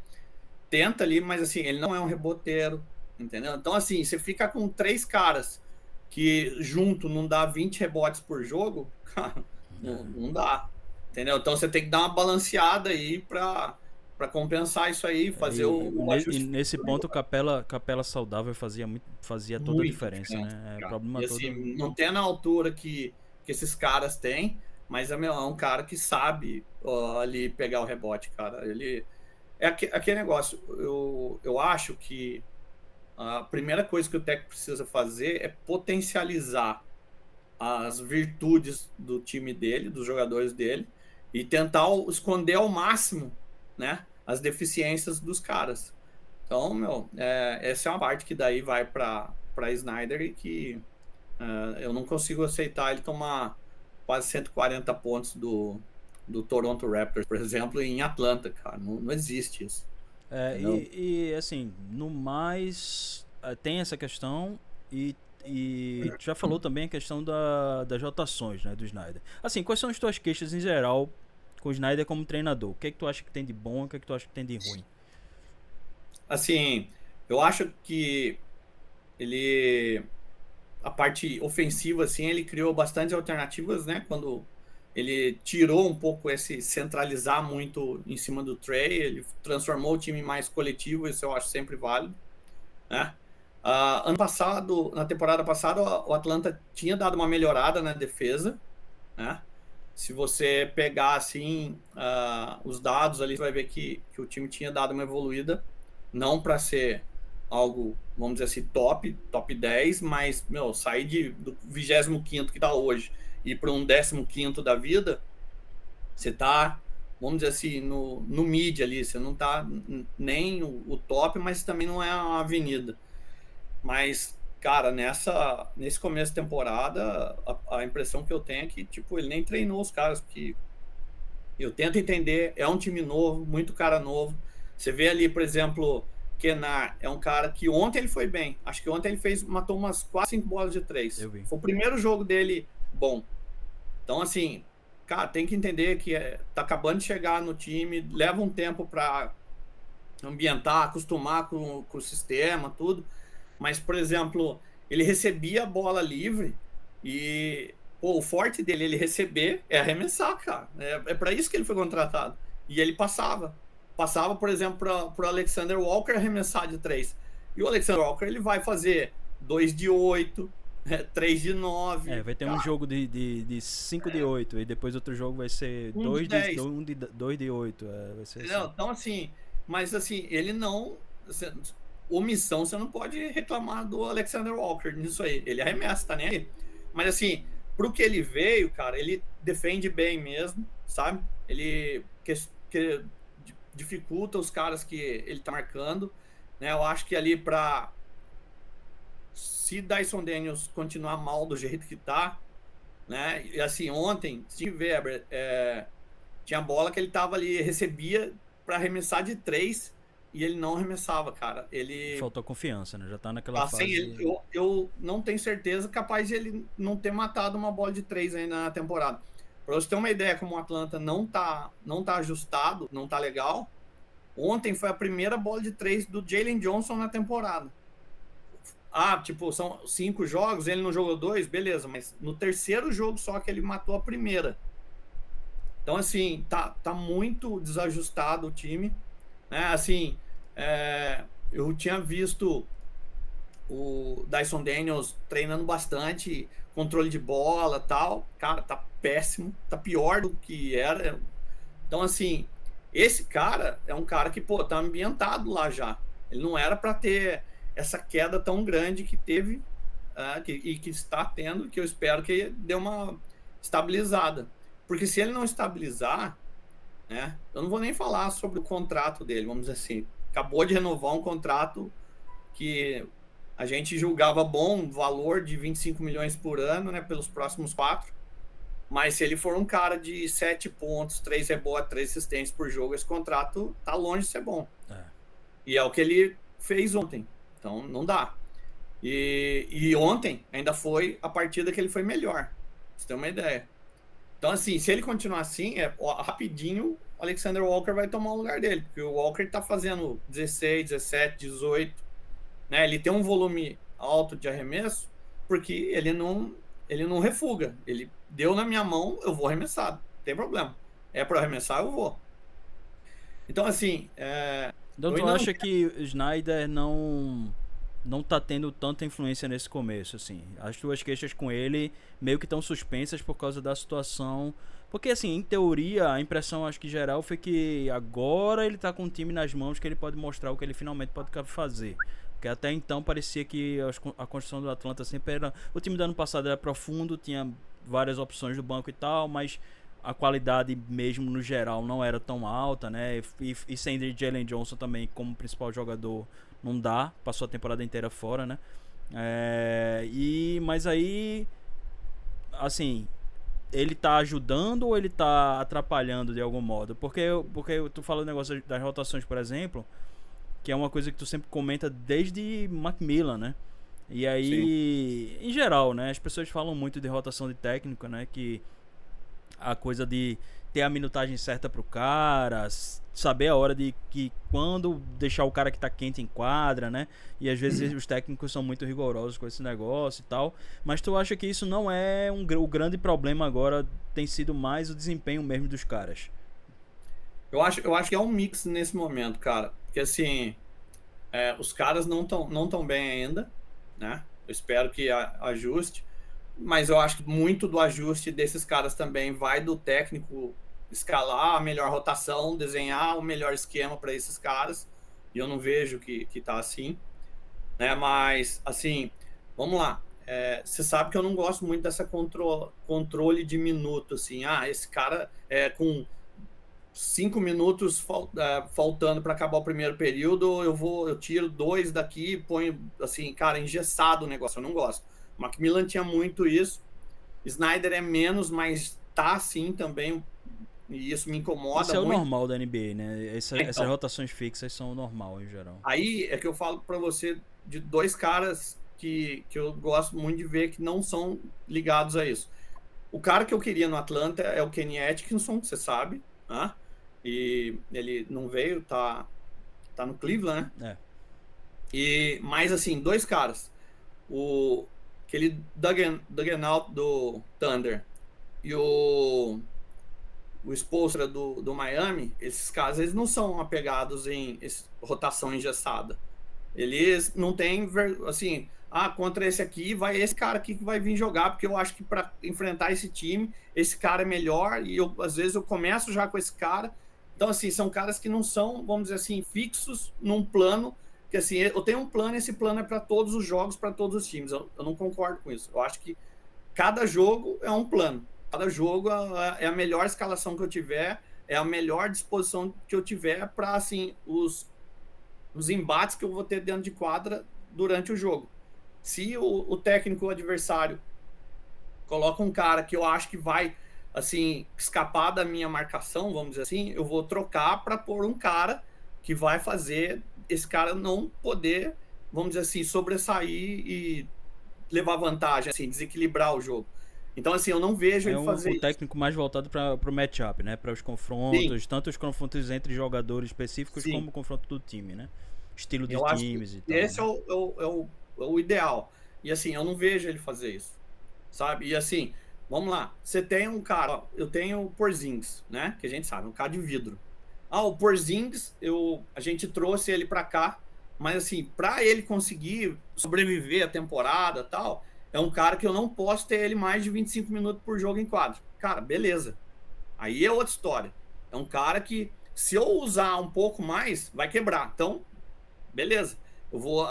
tenta ali, mas assim, ele não é um reboteiro, entendeu? Então assim, você fica com 3 caras que junto não dá 20 rebotes por jogo, cara, não dá, entendeu? Então você tem que dar uma balanceada aí para compensar isso aí, fazer o E ajuste. nesse ponto, Capela saudável fazia toda a diferença, né? É Cara. problema E todo. assim, não tem na altura que esses caras têm, mas é um cara que sabe ali pegar o rebote, cara. Ele aquele negócio. Eu acho que a primeira coisa que o técnico precisa fazer é potencializar as virtudes do time dele, dos jogadores dele, e tentar esconder ao máximo, né, as deficiências dos caras. Então, essa é uma parte que daí vai para Snyder e que eu não consigo aceitar ele tomar quase 140 pontos do Toronto Raptors, por exemplo, em Atlanta, cara. Não existe isso. Entendeu? Assim, no mais, tem essa questão e tu já falou também a questão das rotações, né, do Snyder. Assim, quais são as tuas queixas em geral com o Snyder como treinador? O que é que tu acha que tem de bom e o que é que tu acha que tem de ruim? Assim, eu acho que ele a parte ofensiva, assim, ele criou bastante alternativas, né? Quando ele tirou um pouco esse centralizar muito em cima do Trey, ele transformou o time mais coletivo, isso eu acho sempre válido, né? Ano passado, na temporada passada, o Atlanta tinha dado uma melhorada na defesa, né? Se você pegar assim os dados ali, você vai ver que o time tinha dado uma evoluída, não para ser algo, vamos dizer assim, top 10, mas, sair do 25º que está hoje e para um 15º da vida, você está, vamos dizer assim, no mid ali, você não está nem o top, mas também não é uma avenida. Mas, cara, nesse começo de temporada, a impressão que eu tenho é que, tipo, ele nem treinou os caras, porque eu tento entender, é um time novo, muito cara novo. Você vê ali, por exemplo, Kenar é um cara que ontem ele foi bem. Acho que ontem ele matou umas 4, 5 bolas de 3. Eu vi. Foi o primeiro jogo dele bom. Então, assim, cara, tem que entender que tá acabando de chegar no time, leva um tempo para ambientar, acostumar com o sistema, tudo. Mas, por exemplo, ele recebia a bola livre e o forte dele, ele receber, é arremessar, cara. É para isso que ele foi contratado. E ele passava. Passava, por exemplo, para o Alexander Walker arremessar de 3. E o Alexander Walker, ele vai fazer 2 de 8, 3 de 9. Vai ter um jogo de 5 de 8 e depois outro jogo vai ser 1 de 10. 2 de 8. Vai ser assim. Então, assim, mas assim, ele não... omissão, você não pode reclamar do Alexander Walker nisso aí. Ele arremessa, tá nem aí. Mas assim, pro que ele veio, cara, ele defende bem mesmo, sabe? Ele que dificulta os caras que ele tá marcando, né? Eu acho que ali pra... se Dyson Daniels continuar mal do jeito que tá, né? E assim, ontem, Steve Weber tinha bola que ele tava ali, recebia para arremessar de 3 e ele não arremessava, cara. Ele faltou confiança, né? Já tá naquela fase. Eu não tenho certeza, capaz de ele não ter matado uma bola de 3 ainda na temporada. Para você ter uma ideia como o Atlanta não tá ajustado, não tá legal. Ontem foi a primeira bola de 3 do Jalen Johnson na temporada. Tipo, são 5 jogos, ele não jogou 2, beleza, mas no terceiro jogo só que ele matou a primeira. Então, assim, tá muito desajustado o time, né? Assim, eu tinha visto o Dyson Daniels treinando bastante, controle de bola, tal. Cara, tá péssimo, tá pior do que era. Então, assim, esse cara é um cara que, pô, tá ambientado lá já. Ele não era para ter essa queda tão grande que teve e que está tendo, que eu espero que dê uma estabilizada. Porque se ele não estabilizar, né, eu não vou nem falar sobre o contrato dele, vamos dizer assim. Acabou de renovar um contrato que a gente julgava bom, valor de 25 milhões por ano, né, pelos próximos 4. Mas se ele for um cara de 7 pontos, 3 rebotes, 3 assistências por jogo, esse contrato tá longe de ser bom. E é o que ele fez ontem. Então não dá. E ontem ainda foi a partida que ele foi melhor. Pra você ter uma ideia. Então, assim, se ele continuar assim, rapidinho o Alexander Walker vai tomar o lugar dele. Porque o Walker tá fazendo 16, 17, 18. Né? Ele tem um volume alto de arremesso porque ele não refuga. Ele deu na minha mão, eu vou arremessar. Não tem problema. É para arremessar, eu vou. Então, assim... Então tu acha que o Snyder não tá tendo tanta influência nesse começo, assim? As tuas queixas com ele meio que estão suspensas por causa da situação. Porque, assim, em teoria, a impressão, acho que geral, foi que agora ele tá com o time nas mãos que ele pode mostrar o que ele finalmente pode fazer. Porque até então parecia que a construção do Atlanta sempre era... O time do ano passado era profundo, tinha várias opções do banco e tal, mas a qualidade mesmo no geral não era tão alta, né? E sem Jalen Johnson também como principal jogador não dá, passou a temporada inteira fora, né? Mas aí, assim, ele tá ajudando ou ele tá atrapalhando de algum modo? Porque tu falou o negócio das rotações, por exemplo, que é uma coisa que tu sempre comenta desde Macmillan, né? E aí, em geral, né? As pessoas falam muito de rotação de técnico, né? Que a coisa de ter a minutagem certa pro cara, saber a hora de que quando deixar o cara que tá quente em quadra, né? E às vezes os técnicos são muito rigorosos com esse negócio e tal. Mas tu acha que isso não é o grande problema agora, tem sido mais o desempenho mesmo dos caras? Eu acho que é um mix nesse momento, cara. Porque assim, os caras não tão bem ainda, né? Eu espero que ajuste. Mas eu acho que muito do ajuste desses caras também vai do técnico escalar a melhor rotação, desenhar o melhor esquema para esses caras. E eu não vejo que tá assim. Né? Mas, assim, vamos lá. Você sabe que eu não gosto muito dessa controle de minuto. Assim, esse cara com 5 minutos faltando para acabar o primeiro período, eu tiro 2 daqui, ponho, assim, cara, engessado o negócio. Eu não gosto. Macmillan tinha muito isso. Snyder é menos, mas tá assim também. E isso me incomoda muito. Isso é o normal da NBA, né? Essas rotações fixas são o normal em geral. Aí é que eu falo para você de 2 caras que eu gosto muito de ver que não são ligados a isso. O cara que eu queria no Atlanta é o Kenny Atkinson, você sabe, né? E ele não veio, tá no Cleveland, né? Mas assim, 2 caras. Aquele Duggan do Thunder e o Spoelstra do Miami, esses caras eles não são apegados em rotação engessada. Eles não têm, assim, contra esse aqui, vai esse cara aqui que vai vir jogar, porque eu acho que para enfrentar esse time, esse cara é melhor, e às vezes eu começo já com esse cara. Então, assim, são caras que não são, vamos dizer assim, fixos num plano, que assim, eu tenho um plano, esse plano é para todos os jogos, para todos os times. Eu não concordo com isso. Eu acho que cada jogo é um plano. Cada jogo é a melhor escalação que eu tiver, é a melhor disposição que eu tiver para, assim, os embates que eu vou ter dentro de quadra durante o jogo. Se o técnico o adversário coloca um cara que eu acho que vai, assim, escapar da minha marcação, vamos dizer assim, eu vou trocar para pôr um cara que vai fazer esse cara não poder, vamos dizer assim, sobressair e levar vantagem, assim, desequilibrar o jogo. Então, assim, eu não vejo ele fazer o técnico mais voltado para o matchup, né? Para os confrontos, tanto os confrontos entre jogadores específicos como o confronto do time, né? Estilo de times e tal. Esse é o ideal. E assim, eu não vejo ele fazer isso, sabe? E assim, vamos lá. Você tem um cara, eu tenho o Porzingis, né? Que a gente sabe, um cara de vidro. O Porzingis, a gente trouxe ele para cá, mas assim, para ele conseguir sobreviver a temporada e tal, é um cara que eu não posso ter ele mais de 25 minutos por jogo em quadro. Cara, beleza. Aí é outra história. É um cara que, se eu usar um pouco mais, vai quebrar. Então, beleza. Eu vou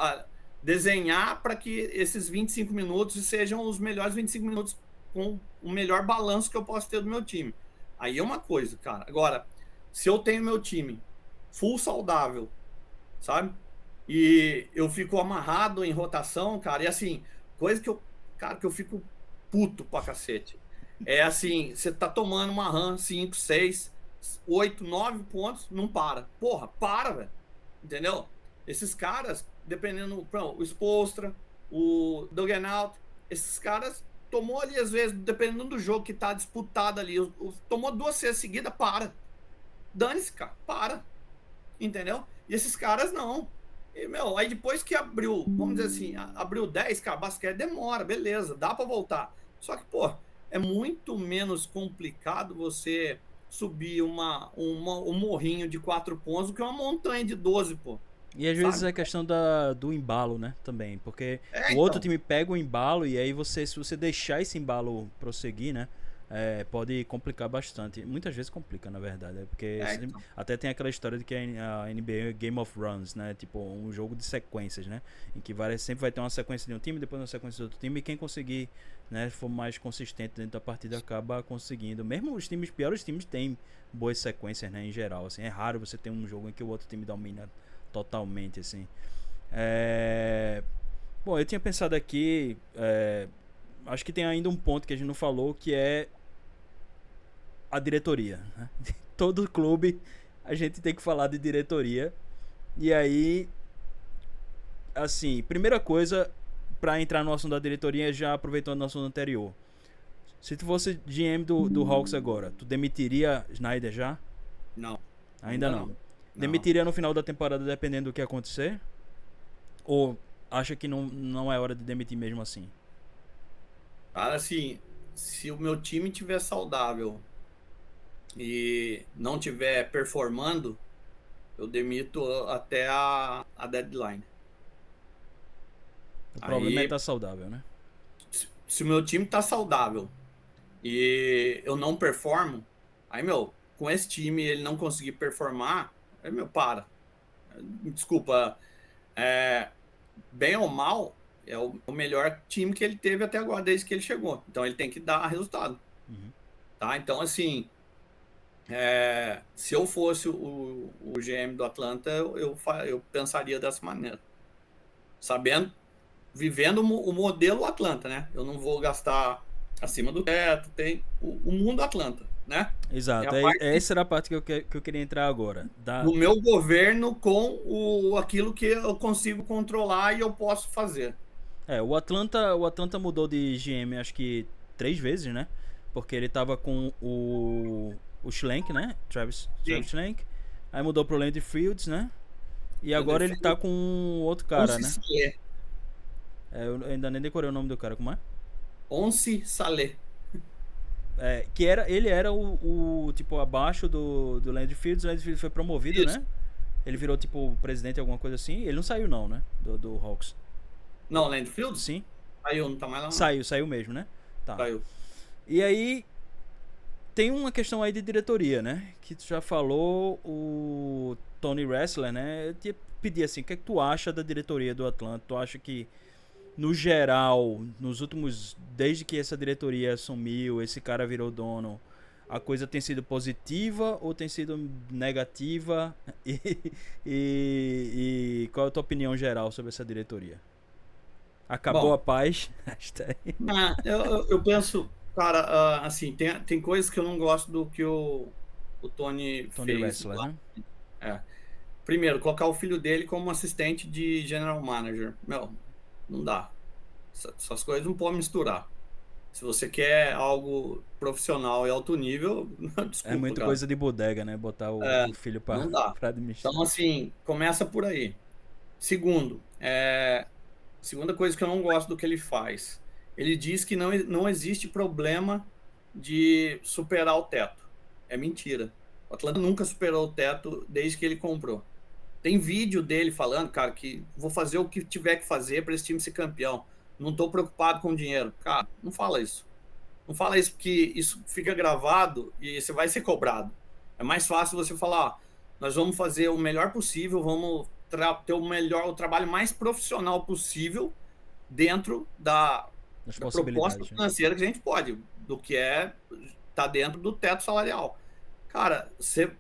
desenhar para que esses 25 minutos sejam os melhores 25 minutos com o melhor balanço que eu posso ter do meu time. Aí é uma coisa, cara. Agora, se eu tenho meu time full saudável, sabe? E eu fico amarrado em rotação, cara, e assim, coisa que eu fico puto pra cacete. É assim, você tá tomando uma run 5, 6, 8, 9 pontos, não para. Porra, para, velho. Entendeu? Esses caras, dependendo, o Spoelstra, o Duggenauth, esses caras tomou ali, às vezes, dependendo do jogo que tá disputado ali, tomou 2 cestas seguidas, para. Dane-se, cara, para. Entendeu? E esses caras não. E, meu, aí depois que abriu, vamos dizer assim, abriu 10, cara, basquete demora, beleza, dá para voltar. Só que, pô, é muito menos complicado você subir um morrinho de 4 pontos do que uma montanha de 12, pô. E às vezes Sabe? é questão do embalo, né? Também. Porque É, o outro então. time pega o embalo e aí você, se você deixar esse embalo prosseguir, né? Pode complicar bastante. Muitas vezes complica, na verdade. Porque É, então. até tem aquela história de que a NBA é Game of Runs, né? Tipo, um jogo de sequências, né? Em que sempre vai ter uma sequência de um time, depois uma sequência de outro time. E quem conseguir, né, for mais consistente dentro da partida acaba conseguindo. Mesmo os times, piores times, têm boas sequências, né? Em geral. Assim, é raro você ter um jogo em que o outro time domina totalmente, assim. Bom, eu tinha pensado aqui, acho que tem ainda um ponto que a gente não falou, que é a diretoria, né? Todo clube a gente tem que falar de diretoria. E aí, assim, primeira coisa, para entrar no assunto da diretoria, já aproveitando o assunto anterior. Se tu fosse GM do Hawks agora, tu demitiria Snyder já? Não. Ainda Ainda não. não. Não. Demitiria no final da temporada, dependendo do que acontecer? Ou acha que não é hora de demitir mesmo assim? Cara, assim, se o meu time tiver saudável e não tiver performando, eu demito até a deadline. O problema é Aí, estar saudável, né? se o meu time tá saudável e eu não performo, aí, meu, com esse time ele não conseguir performar, aí, meu, para. Desculpa, é, bem ou mal, é o melhor time que ele teve até agora, desde que ele chegou. Então ele tem que dar resultado, Uhum. tá? Então, assim, se eu fosse o GM do Atlanta, eu pensaria dessa maneira. Sabendo, vivendo o modelo Atlanta, né? Eu não vou gastar acima do teto, tem o mundo Atlanta, né? É a Exato. parte Essa era a parte que eu queria entrar agora. do meu governo com aquilo que eu consigo controlar e eu posso fazer. O Atlanta mudou de GM acho que 3 vezes, né? Porque ele tava com o Schlenk, né? Travis Sim, Schlenk. Aí mudou pro Landry Fields, né? E Landry agora ele tá Fields, com outro cara, Once né? Saleh. Eu ainda nem decorei o nome do cara, como é? Once Saleh. Ele era tipo, abaixo do Landry Fields. O Landry Fields foi promovido, Isso. né? Ele virou, tipo, presidente, alguma coisa assim. Ele não saiu, não, né? Do Hawks. Não, Landry Fields? Sim. Saiu, não tá mais lá não. Saiu mesmo, né? Tá. Saiu. E aí, tem uma questão aí de diretoria, né? Que tu já falou, o Tony Wrestler, né? Eu te pedi assim, o que é que tu acha da diretoria do Atlanta? Tu acha que, no geral, nos últimos, desde que essa diretoria assumiu, esse cara virou dono, a coisa tem sido positiva ou tem sido negativa? E qual é a tua opinião geral sobre essa diretoria? Acabou a Bom, paz? Hashtag. eu penso, cara, assim, tem coisas que eu não gosto do que o Tony Tony fez Wrestler, lá. né? É. Primeiro, colocar o filho dele como assistente de general manager. Meu, não dá. Essas coisas não podem misturar. Se você quer algo profissional e alto nível, É desculpa, muita cara. coisa de bodega, né? Botar É, o filho não dá. pra administrar. Então, assim, começa por aí. Segundo, segunda coisa que eu não gosto do que ele faz. Ele diz que não existe problema de superar o teto. É mentira. O Atlanta nunca superou o teto desde que ele comprou. Tem vídeo dele falando, cara, que vou fazer o que tiver que fazer para esse time ser campeão. Não estou preocupado com o dinheiro. Cara, não fala isso. Não fala isso porque isso fica gravado e você vai ser cobrado. É mais fácil você falar, ó, nós vamos fazer o melhor possível, vamos ter o trabalho mais profissional possível dentro Das da proposta possibilidades, né? financeira que a gente pode, do que tá dentro do teto salarial. Cara,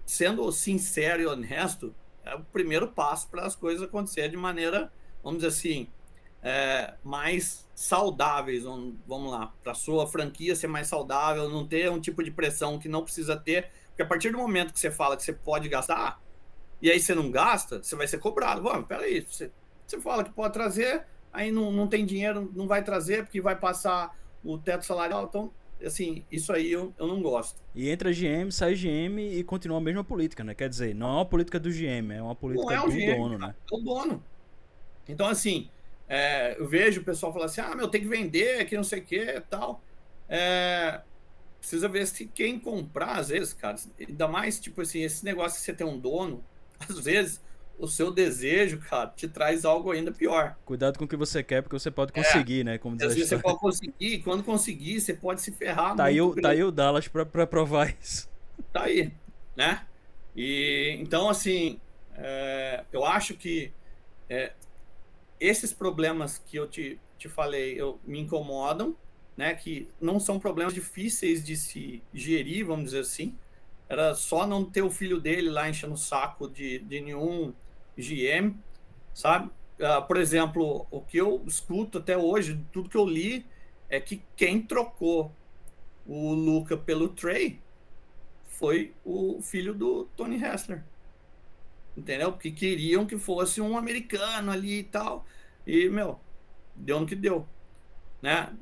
sendo sincero e honesto, é o primeiro passo para as coisas acontecerem de maneira, vamos dizer assim, mais saudáveis, vamos lá, para sua franquia ser mais saudável, não ter um tipo de pressão que não precisa ter, porque a partir do momento que você fala que você pode gastar, e aí você não gasta, você vai ser cobrado. Vamos, peraí, você fala que pode trazer, aí não tem dinheiro, não vai trazer, porque vai passar o teto salarial, então, assim, isso aí eu não gosto. E entra GM, sai GM e continua a mesma política, né? Quer dizer, não é uma política do GM, é uma Não política é o do GM, dono, cara, né? é o dono. Então, assim, eu vejo o pessoal falar assim, meu, tem que vender, que não sei o que e tal. Precisa ver se quem comprar, às vezes, cara, ainda mais, tipo assim, esse negócio de você ter um dono, às vezes, o seu desejo, cara, te traz algo ainda pior. Cuidado com o que você quer, porque você pode É, conseguir, né? Como diz a às vezes você história. pode conseguir, e quando conseguir, você pode se ferrar muito Tá aí grande. o Dallas pra provar isso. Tá aí, né? E então, assim, eu acho que esses problemas que eu te falei me incomodam, né? Que não são problemas difíceis de se gerir, vamos dizer assim. Era só não ter o filho dele lá enchendo o saco de nenhum GM, sabe? Por exemplo, o que eu escuto até hoje, tudo que eu li, é que quem trocou o Luka pelo Trey foi o filho do Tony Hassler, entendeu? Porque queriam que fosse um americano ali e tal. E, meu, deu no que deu, né?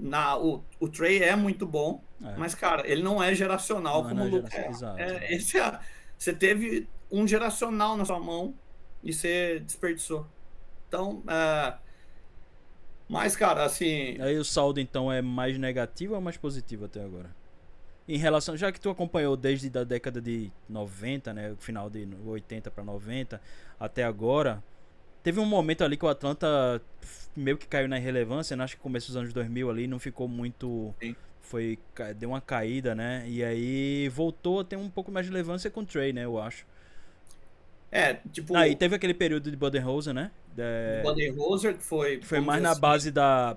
O Trey é muito bom, É, mas, cara, ele não é geracional não é como o na Luka geração. Exato. é. Você teve um geracional na sua mão e você desperdiçou. Então, mas, cara, assim, Aí o saldo então é mais negativo ou mais positivo até agora? Em relação, já que tu acompanhou desde a década de 90, né, o final de 80 para 90 até agora, teve um momento ali que o Atlanta meio que caiu na irrelevância, né? Acho que começo dos anos 2000 ali não ficou muito, sim. deu uma caída, né? E aí voltou a ter um pouco mais de relevância com o Trey, né, eu acho. Ah, e Tipo, teve aquele período de Budenholzer, né? do Budenholzer, que foi, Que foi vamos mais dizer na assim, base da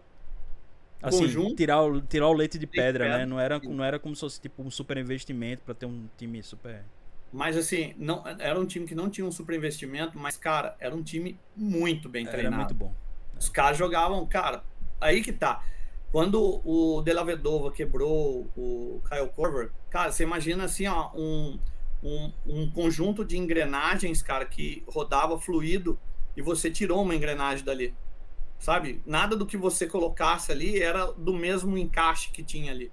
assim, conjunto tirar o leite de de pedra, né? pedra. Não era como se fosse tipo um super investimento para ter um time super. Mas assim, não, era um time que não tinha um super investimento, mas, cara, era um time muito bem Era muito treinado. bom. Os caras jogavam, cara, aí que tá. Quando o Della Vedova quebrou o Kyle Korver, cara, você imagina assim, ó, um conjunto de engrenagens, cara, que rodava fluido e você tirou uma engrenagem dali, sabe? Nada do que você colocasse ali era do mesmo encaixe que tinha ali,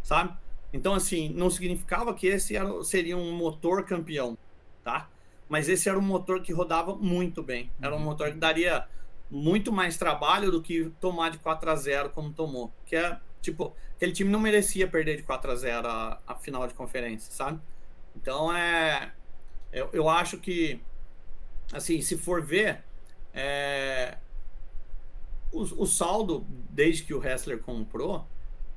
sabe? Então, assim, não significava que seria um motor campeão, tá? Mas esse era um motor que rodava muito bem. Era um motor que daria muito mais trabalho do que tomar de 4-0 como tomou. Que é, tipo, aquele time não merecia perder de 4-0 a final de conferência, sabe? Então, eu acho que, assim, se for ver, é, o saldo, desde que o Hessler comprou,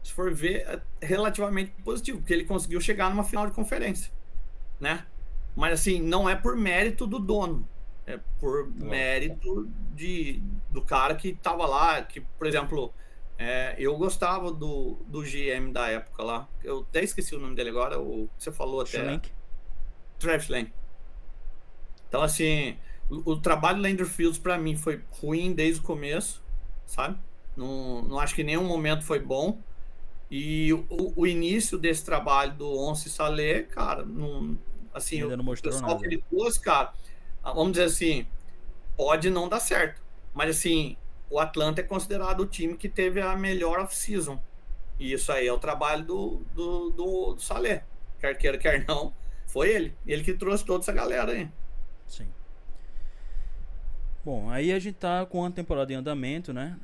se for ver, é relativamente positivo, porque ele conseguiu chegar numa final de conferência, né? Mas assim, não é por mérito do dono, é por Lógico. mérito do cara que estava lá, que, por exemplo, eu gostava do GM da época lá, eu até esqueci o nome dele agora, você falou até, Schlenk. Travis Lane. Então, assim, o trabalho do Landry Fields para mim foi ruim desde o começo, sabe? Não acho que nenhum momento foi bom. E o início desse trabalho do Once Saleh, cara, assim, Ainda não o mostrou pessoal que nada. ele pôs, cara, vamos dizer assim, pode não dar certo. Mas, assim, o Atlanta é considerado o time que teve a melhor off-season. E isso aí é o trabalho do Saleh. Quer queira, quer não, foi ele. Ele que trouxe toda essa galera aí. Sim. Bom, aí a gente tá com uma temporada em andamento, né?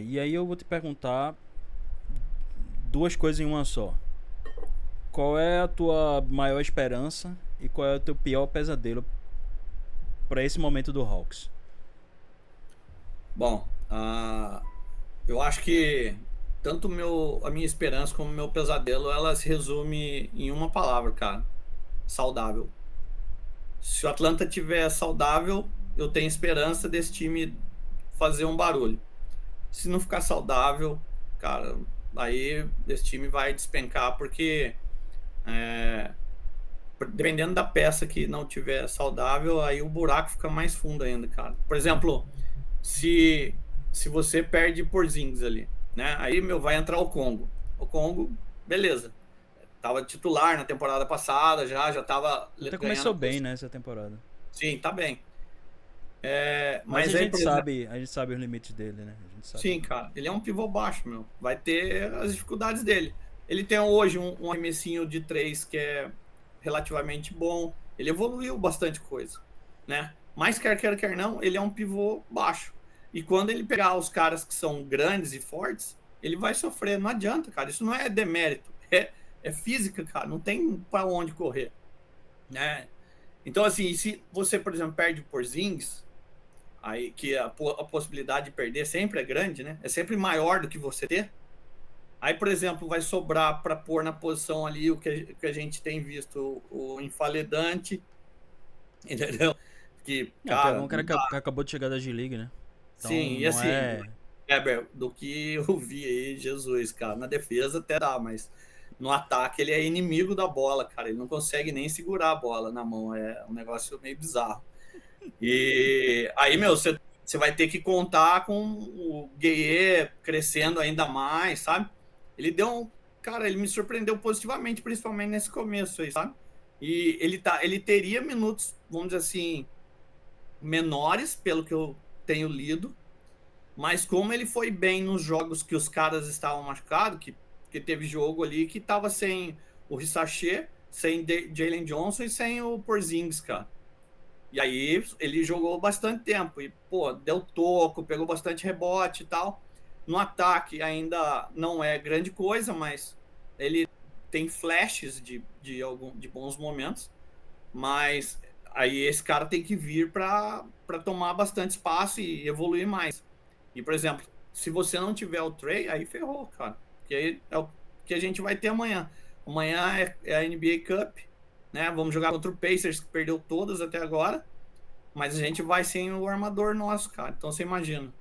E aí eu vou te perguntar duas coisas em uma só. Qual é a tua maior esperança e qual é o teu pior pesadelo para esse momento do Hawks? Bom, eu acho que tanto a minha esperança como o meu pesadelo, ela se resume em uma palavra, cara: saudável. Se o Atlanta tiver saudável, eu tenho esperança desse time fazer um barulho. Se não ficar saudável, cara, aí esse time vai despencar, porque é, dependendo da peça que não tiver saudável, aí o buraco fica mais fundo ainda, cara. Por exemplo, se se você perde Porzingis ali, né? Aí, meu, vai entrar o Congo. O Congo, beleza. Tava titular na temporada passada, já tava Até ganhando a começou bem, posição. né, essa temporada. Sim, tá bem. Mas Mas aí, por exemplo, a gente sabe os limites dele, né? A gente sabe. sim, cara, ele é um pivô baixo, meu. Vai ter as dificuldades dele. Ele tem hoje um arremessinho de 3 que é relativamente bom. Ele evoluiu bastante coisa, né? Mas quer não, ele é um pivô baixo. E quando ele pegar os caras que são grandes e fortes, ele vai sofrer. Não adianta, cara. Isso não é demérito. É física, cara. Não tem para onde correr, né? Então, assim, se você, por exemplo, perde o Porzingis, aí que a possibilidade de perder sempre é grande, né? É sempre maior do que você ter. Aí, por exemplo, vai sobrar para pôr na posição ali o que a gente tem visto, o Infaledante, entendeu? Que, Não, que é cara, um cara que acabou de chegar da G-League, né? sim, Então e não assim, é. Weber, do que eu vi aí, Jesus, cara, na defesa até dá, mas no ataque ele é inimigo da bola, cara. Ele não consegue nem segurar a bola na mão. É um negócio meio bizarro. E aí, meu, você vai ter que contar com o Gueye crescendo ainda mais, sabe? Ele deu um. Cara, ele me surpreendeu positivamente, principalmente nesse começo aí, sabe? E ele teria minutos, vamos dizer assim, menores, pelo que eu tenho lido, mas como ele foi bem nos jogos que os caras estavam machucados, que teve jogo ali que tava sem o Rissachet, sem Jalen Johnson e sem o Porzingis, cara. E aí ele jogou bastante tempo e, pô, deu toco, pegou bastante rebote e tal. No ataque ainda não é grande coisa, mas ele tem flashes de bons momentos. Mas aí esse cara tem que vir para tomar bastante espaço e evoluir mais. E, por exemplo, se você não tiver o Trey, aí ferrou, cara. Porque aí é o que a gente vai ter amanhã. Amanhã é a NBA Cup, né? Vamos jogar contra o Pacers, que perdeu todas até agora. Mas a gente vai sem o armador nosso, cara. Então você imagina.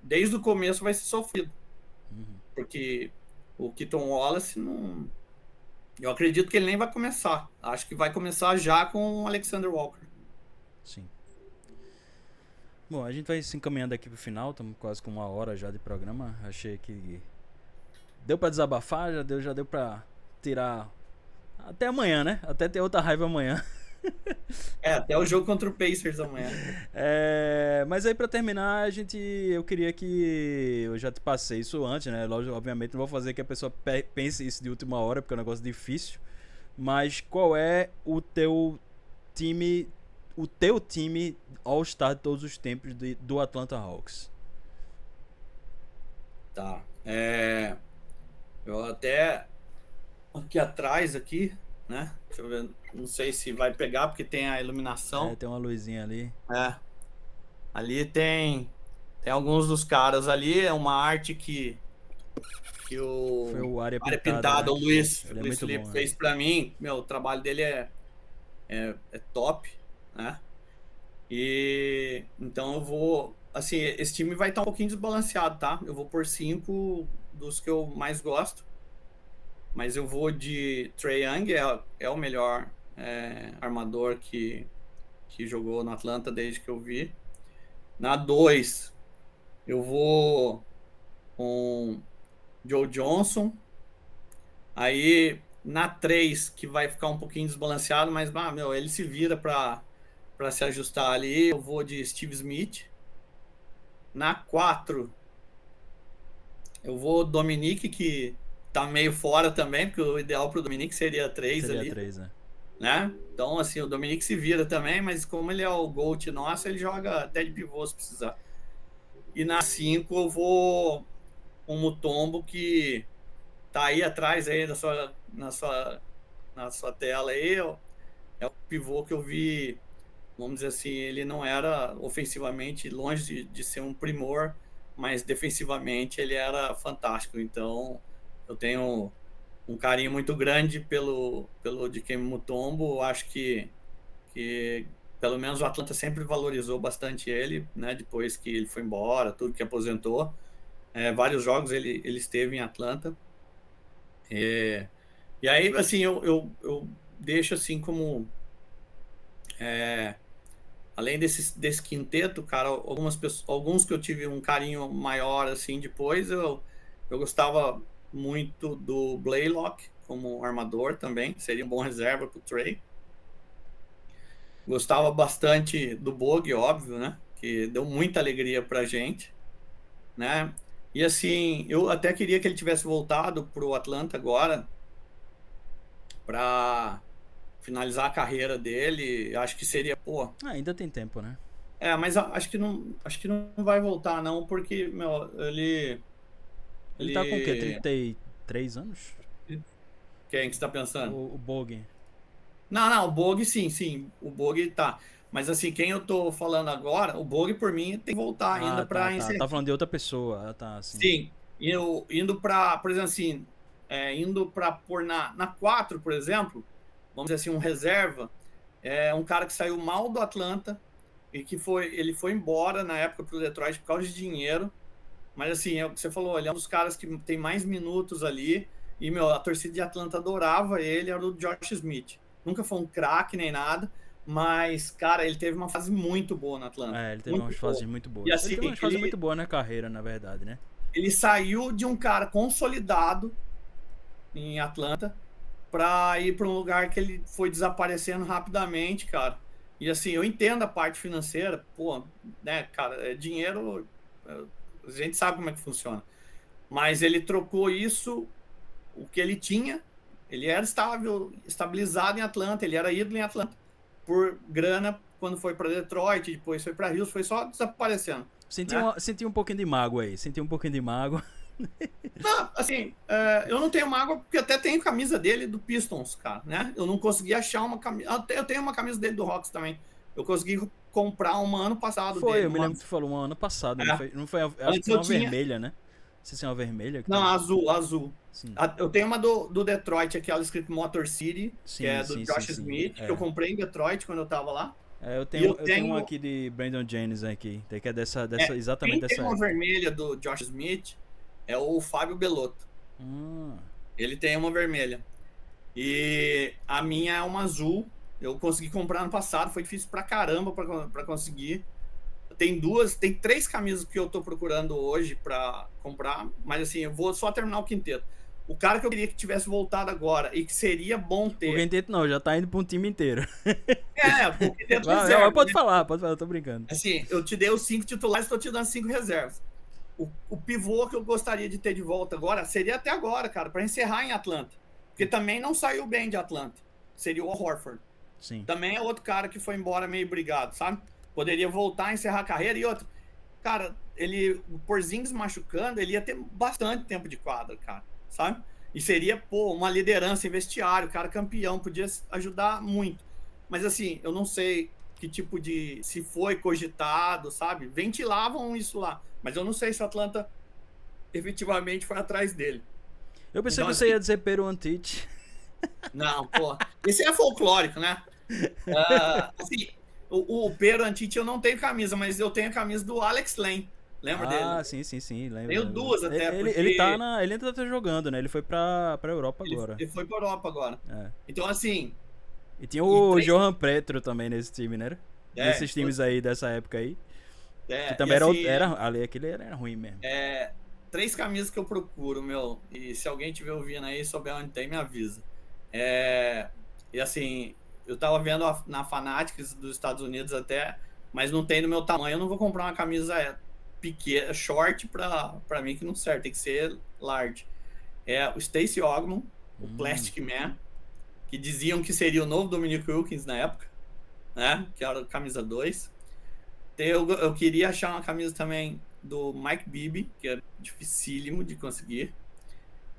Desde o começo vai ser sofrido. Porque o Keaton Wallace não. Eu acredito que ele nem vai começar. Acho que vai começar já com o Alexander Walker. Sim. Bom, a gente vai se encaminhando aqui pro final, estamos quase com 1 hora já de programa. Achei que deu pra desabafar, já deu pra tirar até amanhã, né? Até ter outra raiva amanhã. Até o jogo contra o Pacers amanhã. Mas aí pra terminar, eu queria que eu já te passei isso antes, né? Lógico, obviamente não vou fazer que a pessoa pense isso de última hora, porque é um negócio difícil. Mas qual é o teu time All-Star de todos os tempos do Atlanta Hawks? Tá. Eu até aqui atrás aqui, né? Deixa eu ver. Não sei se vai pegar porque tem a iluminação. Tem uma luzinha ali. Ali tem alguns dos caras ali. É uma arte que Foi o o Área Área Pintada, Pintada, né? o Luiz, Ele é Luiz muito Felipe bom, né? fez para mim. Meu, o trabalho dele é top, né? E então eu vou. Assim, esse time vai estar um pouquinho desbalanceado, tá? Eu vou por 5 dos que eu mais gosto. Mas eu vou de Trae Young, é o melhor armador que jogou no Atlanta desde que eu vi. Na 2, eu vou com Joe Johnson. Aí na 3, que vai ficar um pouquinho desbalanceado, mas meu, ele se vira para se ajustar ali. Eu vou de Steve Smith. Na 4, eu vou Dominique, que tá meio fora também, porque o ideal pro Dominique seria 3 Seria ali, 3, né? né? Então, assim, o Dominique se vira também, mas como ele é o GOAT nosso, ele joga até de pivô se precisar. E na 5 eu vou com o Mutombo, que tá aí atrás aí na sua tela aí. É o pivô que eu vi, vamos dizer assim, ele não era ofensivamente longe de ser um primor, mas defensivamente ele era fantástico. Então, eu tenho um carinho muito grande pelo Dikembe Mutombo. Acho que pelo menos o Atlanta sempre valorizou bastante ele, né? Depois que ele foi embora, tudo que aposentou. Vários jogos ele esteve em Atlanta. E aí, assim, eu deixo assim como além desse quinteto, cara, alguns que eu tive um carinho maior, assim, depois, eu gostava muito do Blaylock como armador também, seria um bom reserva pro Trey. Gostava bastante do Bogue, óbvio, né? Que deu muita alegria pra gente, né? E assim, eu até queria que ele tivesse voltado pro Atlanta agora para finalizar a carreira dele. Acho que seria, pô. Ainda tem tempo, né? Mas acho que não vai voltar não, porque, meu, Ele tá com o quê? 33 anos? Quem que você tá pensando? O Bogue. Não, o Bogue sim, o Bogue tá. Mas assim, quem eu tô falando agora, o Bogue por mim tem que voltar ainda para encerrar. Tá falando de outra pessoa. Ah, tá, assim. Sim, indo para, por exemplo assim, indo para pôr na 4, por exemplo, vamos dizer assim, um reserva, um cara que saiu mal do Atlanta e que ele foi embora na época pro Detroit por causa de dinheiro, mas assim, é o que você falou, ele é um dos caras que tem mais minutos ali e, meu, a torcida de Atlanta adorava ele, era o Josh Smith. Nunca foi um craque nem nada, mas, cara, ele teve uma fase muito boa no Atlanta. Ele teve umas fases muito boas. E, assim, ele teve umas fases muito boas na carreira, na verdade, né? Ele saiu de um cara consolidado em Atlanta para ir para um lugar que ele foi desaparecendo rapidamente, cara. E assim, eu entendo a parte financeira, pô, né, cara, dinheiro, a gente sabe como é que funciona. Mas ele trocou isso, o que ele tinha, ele era estabilizado em Atlanta, ele era ídolo em Atlanta, por grana, quando foi para Detroit, depois foi para Houston, foi só desaparecendo. Senti um pouquinho de mágoa aí, senti um pouquinho de mágoa. Não, assim, eu não tenho mágoa porque até tenho camisa dele do Pistons, cara, né? Eu não consegui achar uma camisa. Eu tenho uma camisa dele do Hawks também. Eu consegui comprar uma ano passado dele. Eu me lembro que tu falou um ano passado, não foi acho Antes que foi uma vermelha, né? Não sei se é uma vermelha. Não, azul. Sim. Eu tenho uma do Detroit, aquela escrito Motor City, que é do Josh Smith, que eu comprei em Detroit quando eu tava lá. Eu tenho uma aqui de Brandon Jennings aqui, que é exatamente dessa época. Tem uma vermelha do Josh Smith, é o Fábio Belotto. Ele tem uma vermelha. E a minha é uma azul. Eu consegui comprar no passado, foi difícil pra caramba pra conseguir. Tem 3 camisas que eu tô procurando hoje pra comprar, mas assim, eu vou só terminar o quinteto. O cara que eu queria que tivesse voltado agora e que seria bom ter. O quinteto não, já tá indo pra um time inteiro. O quinteto reserva. Pode falar, tô brincando. Assim, eu te dei os 5 titulares, tô te dando 5 reservas. O pivô que eu gostaria de ter de volta agora seria até agora, cara, para encerrar em Atlanta. Porque também não saiu bem de Atlanta. Seria o Al Horford. Sim. Também é outro cara que foi embora meio brigado, sabe? Poderia voltar, encerrar a carreira. E outro, cara, o Porzingis machucando, ele ia ter bastante tempo de quadra, cara, sabe? E seria, pô, uma liderança em vestiário, cara campeão, podia ajudar muito. Mas assim, eu não sei que tipo de... se foi cogitado, sabe? Ventilavam isso lá. Mas eu não sei se o Atlanta efetivamente foi atrás dele. Eu pensei que você ia dizer Pero Antic. Não, pô. Esse é folclórico, né? Assim, o Pero Antic eu não tenho camisa, mas eu tenho a camisa do Alex Lane. Lembra dele? Sim, lembro. Tenho duas até. Ele ainda tá jogando, né? Ele foi pra Europa agora. Ele foi pra Europa agora. Então, assim... E tinha o Johan Petro também nesse time, né? Nesses times aí dessa época aí. Que também assim, aquele era ruim mesmo. 3 camisas que eu procuro, meu. E se alguém estiver ouvindo aí, souber onde tem, me avisa. E assim, eu tava vendo na Fanatics dos Estados Unidos até, mas não tem no meu tamanho. Eu não vou comprar uma camisa pequena, short pra mim que não serve, tem que ser large. O Stacey Ogman, o Plastic Man, que diziam que seria o novo Dominic Wilkins na época, né? Que era a camisa 2. Eu queria achar uma camisa também do Mike Bibby, que é dificílimo de conseguir.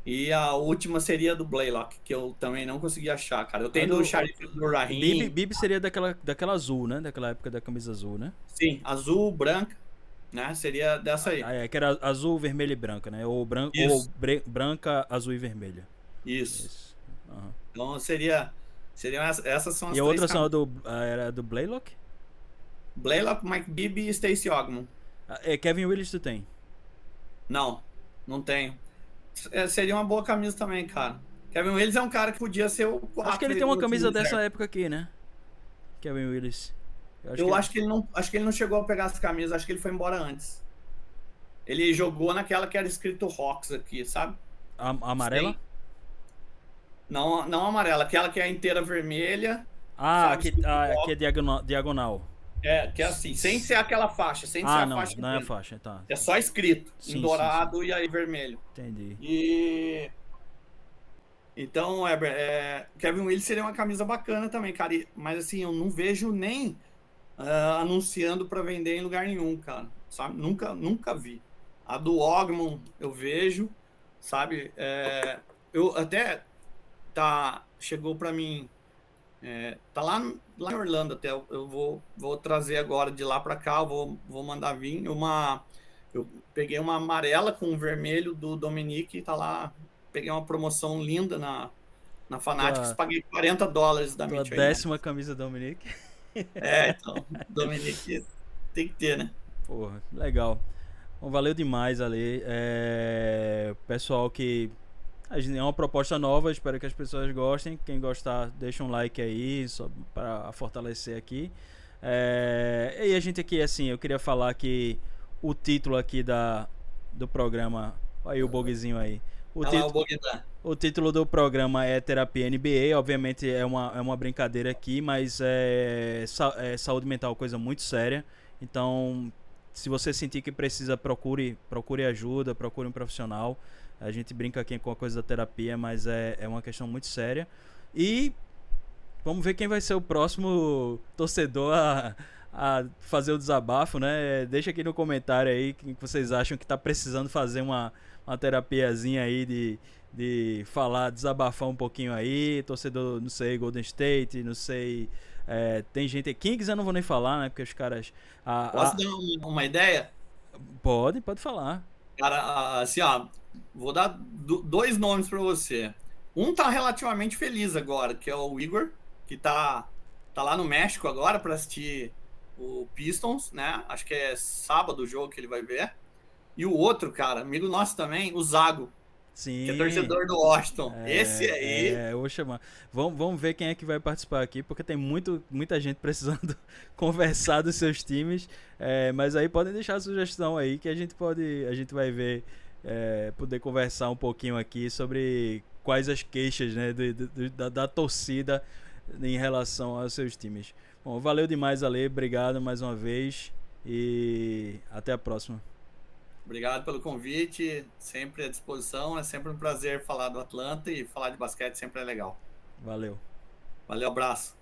E a última seria do Blaylock, que eu também não consegui achar, cara. Eu tenho do Sharif Abdul-Rahim. Bibby seria daquela azul, né? Daquela época da camisa azul, né? Sim, azul, branca, né? Seria dessa aí. Que era azul, vermelha e branca, né? Ou branca, azul e vermelha. Isso. Então seriam essas são as 3. E a outra era do Blaylock? Blaylock, Mike Bibby e Stacey Ogman. Kevin Willis tu tem? Não tenho. Seria uma boa camisa também, cara. Kevin Willis é um cara que podia ser o 4. Acho que ele tem uma camisa dessa época aqui, né? Kevin Willis. Eu acho que ele não chegou a pegar as camisas, acho que ele foi embora antes. Ele jogou naquela que era escrito Hawks aqui, sabe? Amarela? Não, não amarela, aquela que é inteira vermelha, Ah, sabe? aqui é diagonal. Que é assim, sem ser aquela faixa, sem ser Ah, a não, faixa não é a branca. faixa, tá. É só escrito, em Sim, dourado sim. e aí vermelho. Entendi. E então, Weber, Kevin Willis seria uma camisa bacana também, cara. Mas assim, eu não vejo nem anunciando para vender em lugar nenhum, cara. Sabe? Nunca vi. A do Ogman eu vejo, sabe? Eu até chegou para mim, tá lá em Orlando até. Eu vou trazer agora de lá para cá, eu vou mandar vir eu peguei uma amarela com vermelho do Dominique, tá lá. Peguei uma promoção linda na Fanatics, Tua, paguei $40 da tua Mitchell aí, né? 10ª camisa do Dominique. Então, Dominique tem que ter, né? Porra, legal. Bom, valeu demais, Ale. Pessoal que é uma proposta nova, espero que as pessoas gostem. Quem gostar, deixa um like aí, só para fortalecer aqui. E a gente aqui, assim, eu queria falar que o título aqui do programa. Aí o bugzinho aí. Olha lá o Bogdan. O título do programa é Terapia NBA. Obviamente é uma brincadeira aqui, mas é saúde mental, coisa muito séria. Então, se você sentir que precisa, procure ajuda, procure um profissional. A gente brinca aqui com a coisa da terapia, mas é uma questão muito séria. E vamos ver quem vai ser o próximo torcedor a fazer o desabafo, né? Deixa aqui no comentário aí quem vocês acham que tá precisando fazer uma terapiazinha aí de falar, desabafar um pouquinho aí. Torcedor, não sei, Golden State, não sei. Tem gente. Kings eu não vou nem falar, né? Porque os caras. Posso dar uma ideia? Pode falar. Cara, assim, ó, vou dar dois nomes para você. Um tá relativamente feliz agora, que é o Igor, que tá lá no México agora para assistir o Pistons, né? Acho que é sábado o jogo que ele vai ver. E o outro, cara, amigo nosso também, o Zago, Sim. que é torcedor do Washington. Esse aí. Eu vou chamar. Vamos ver quem é que vai participar aqui, porque tem muita gente precisando conversar dos seus times. Mas aí podem deixar a sugestão aí que a gente vai ver, poder conversar um pouquinho aqui sobre quais as queixas, né, da torcida em relação aos seus times. Bom, valeu demais, Ale. Obrigado mais uma vez e até a próxima. Obrigado pelo convite, sempre à disposição. É sempre um prazer falar do Atlanta e falar de basquete sempre é legal. Valeu. Valeu, abraço.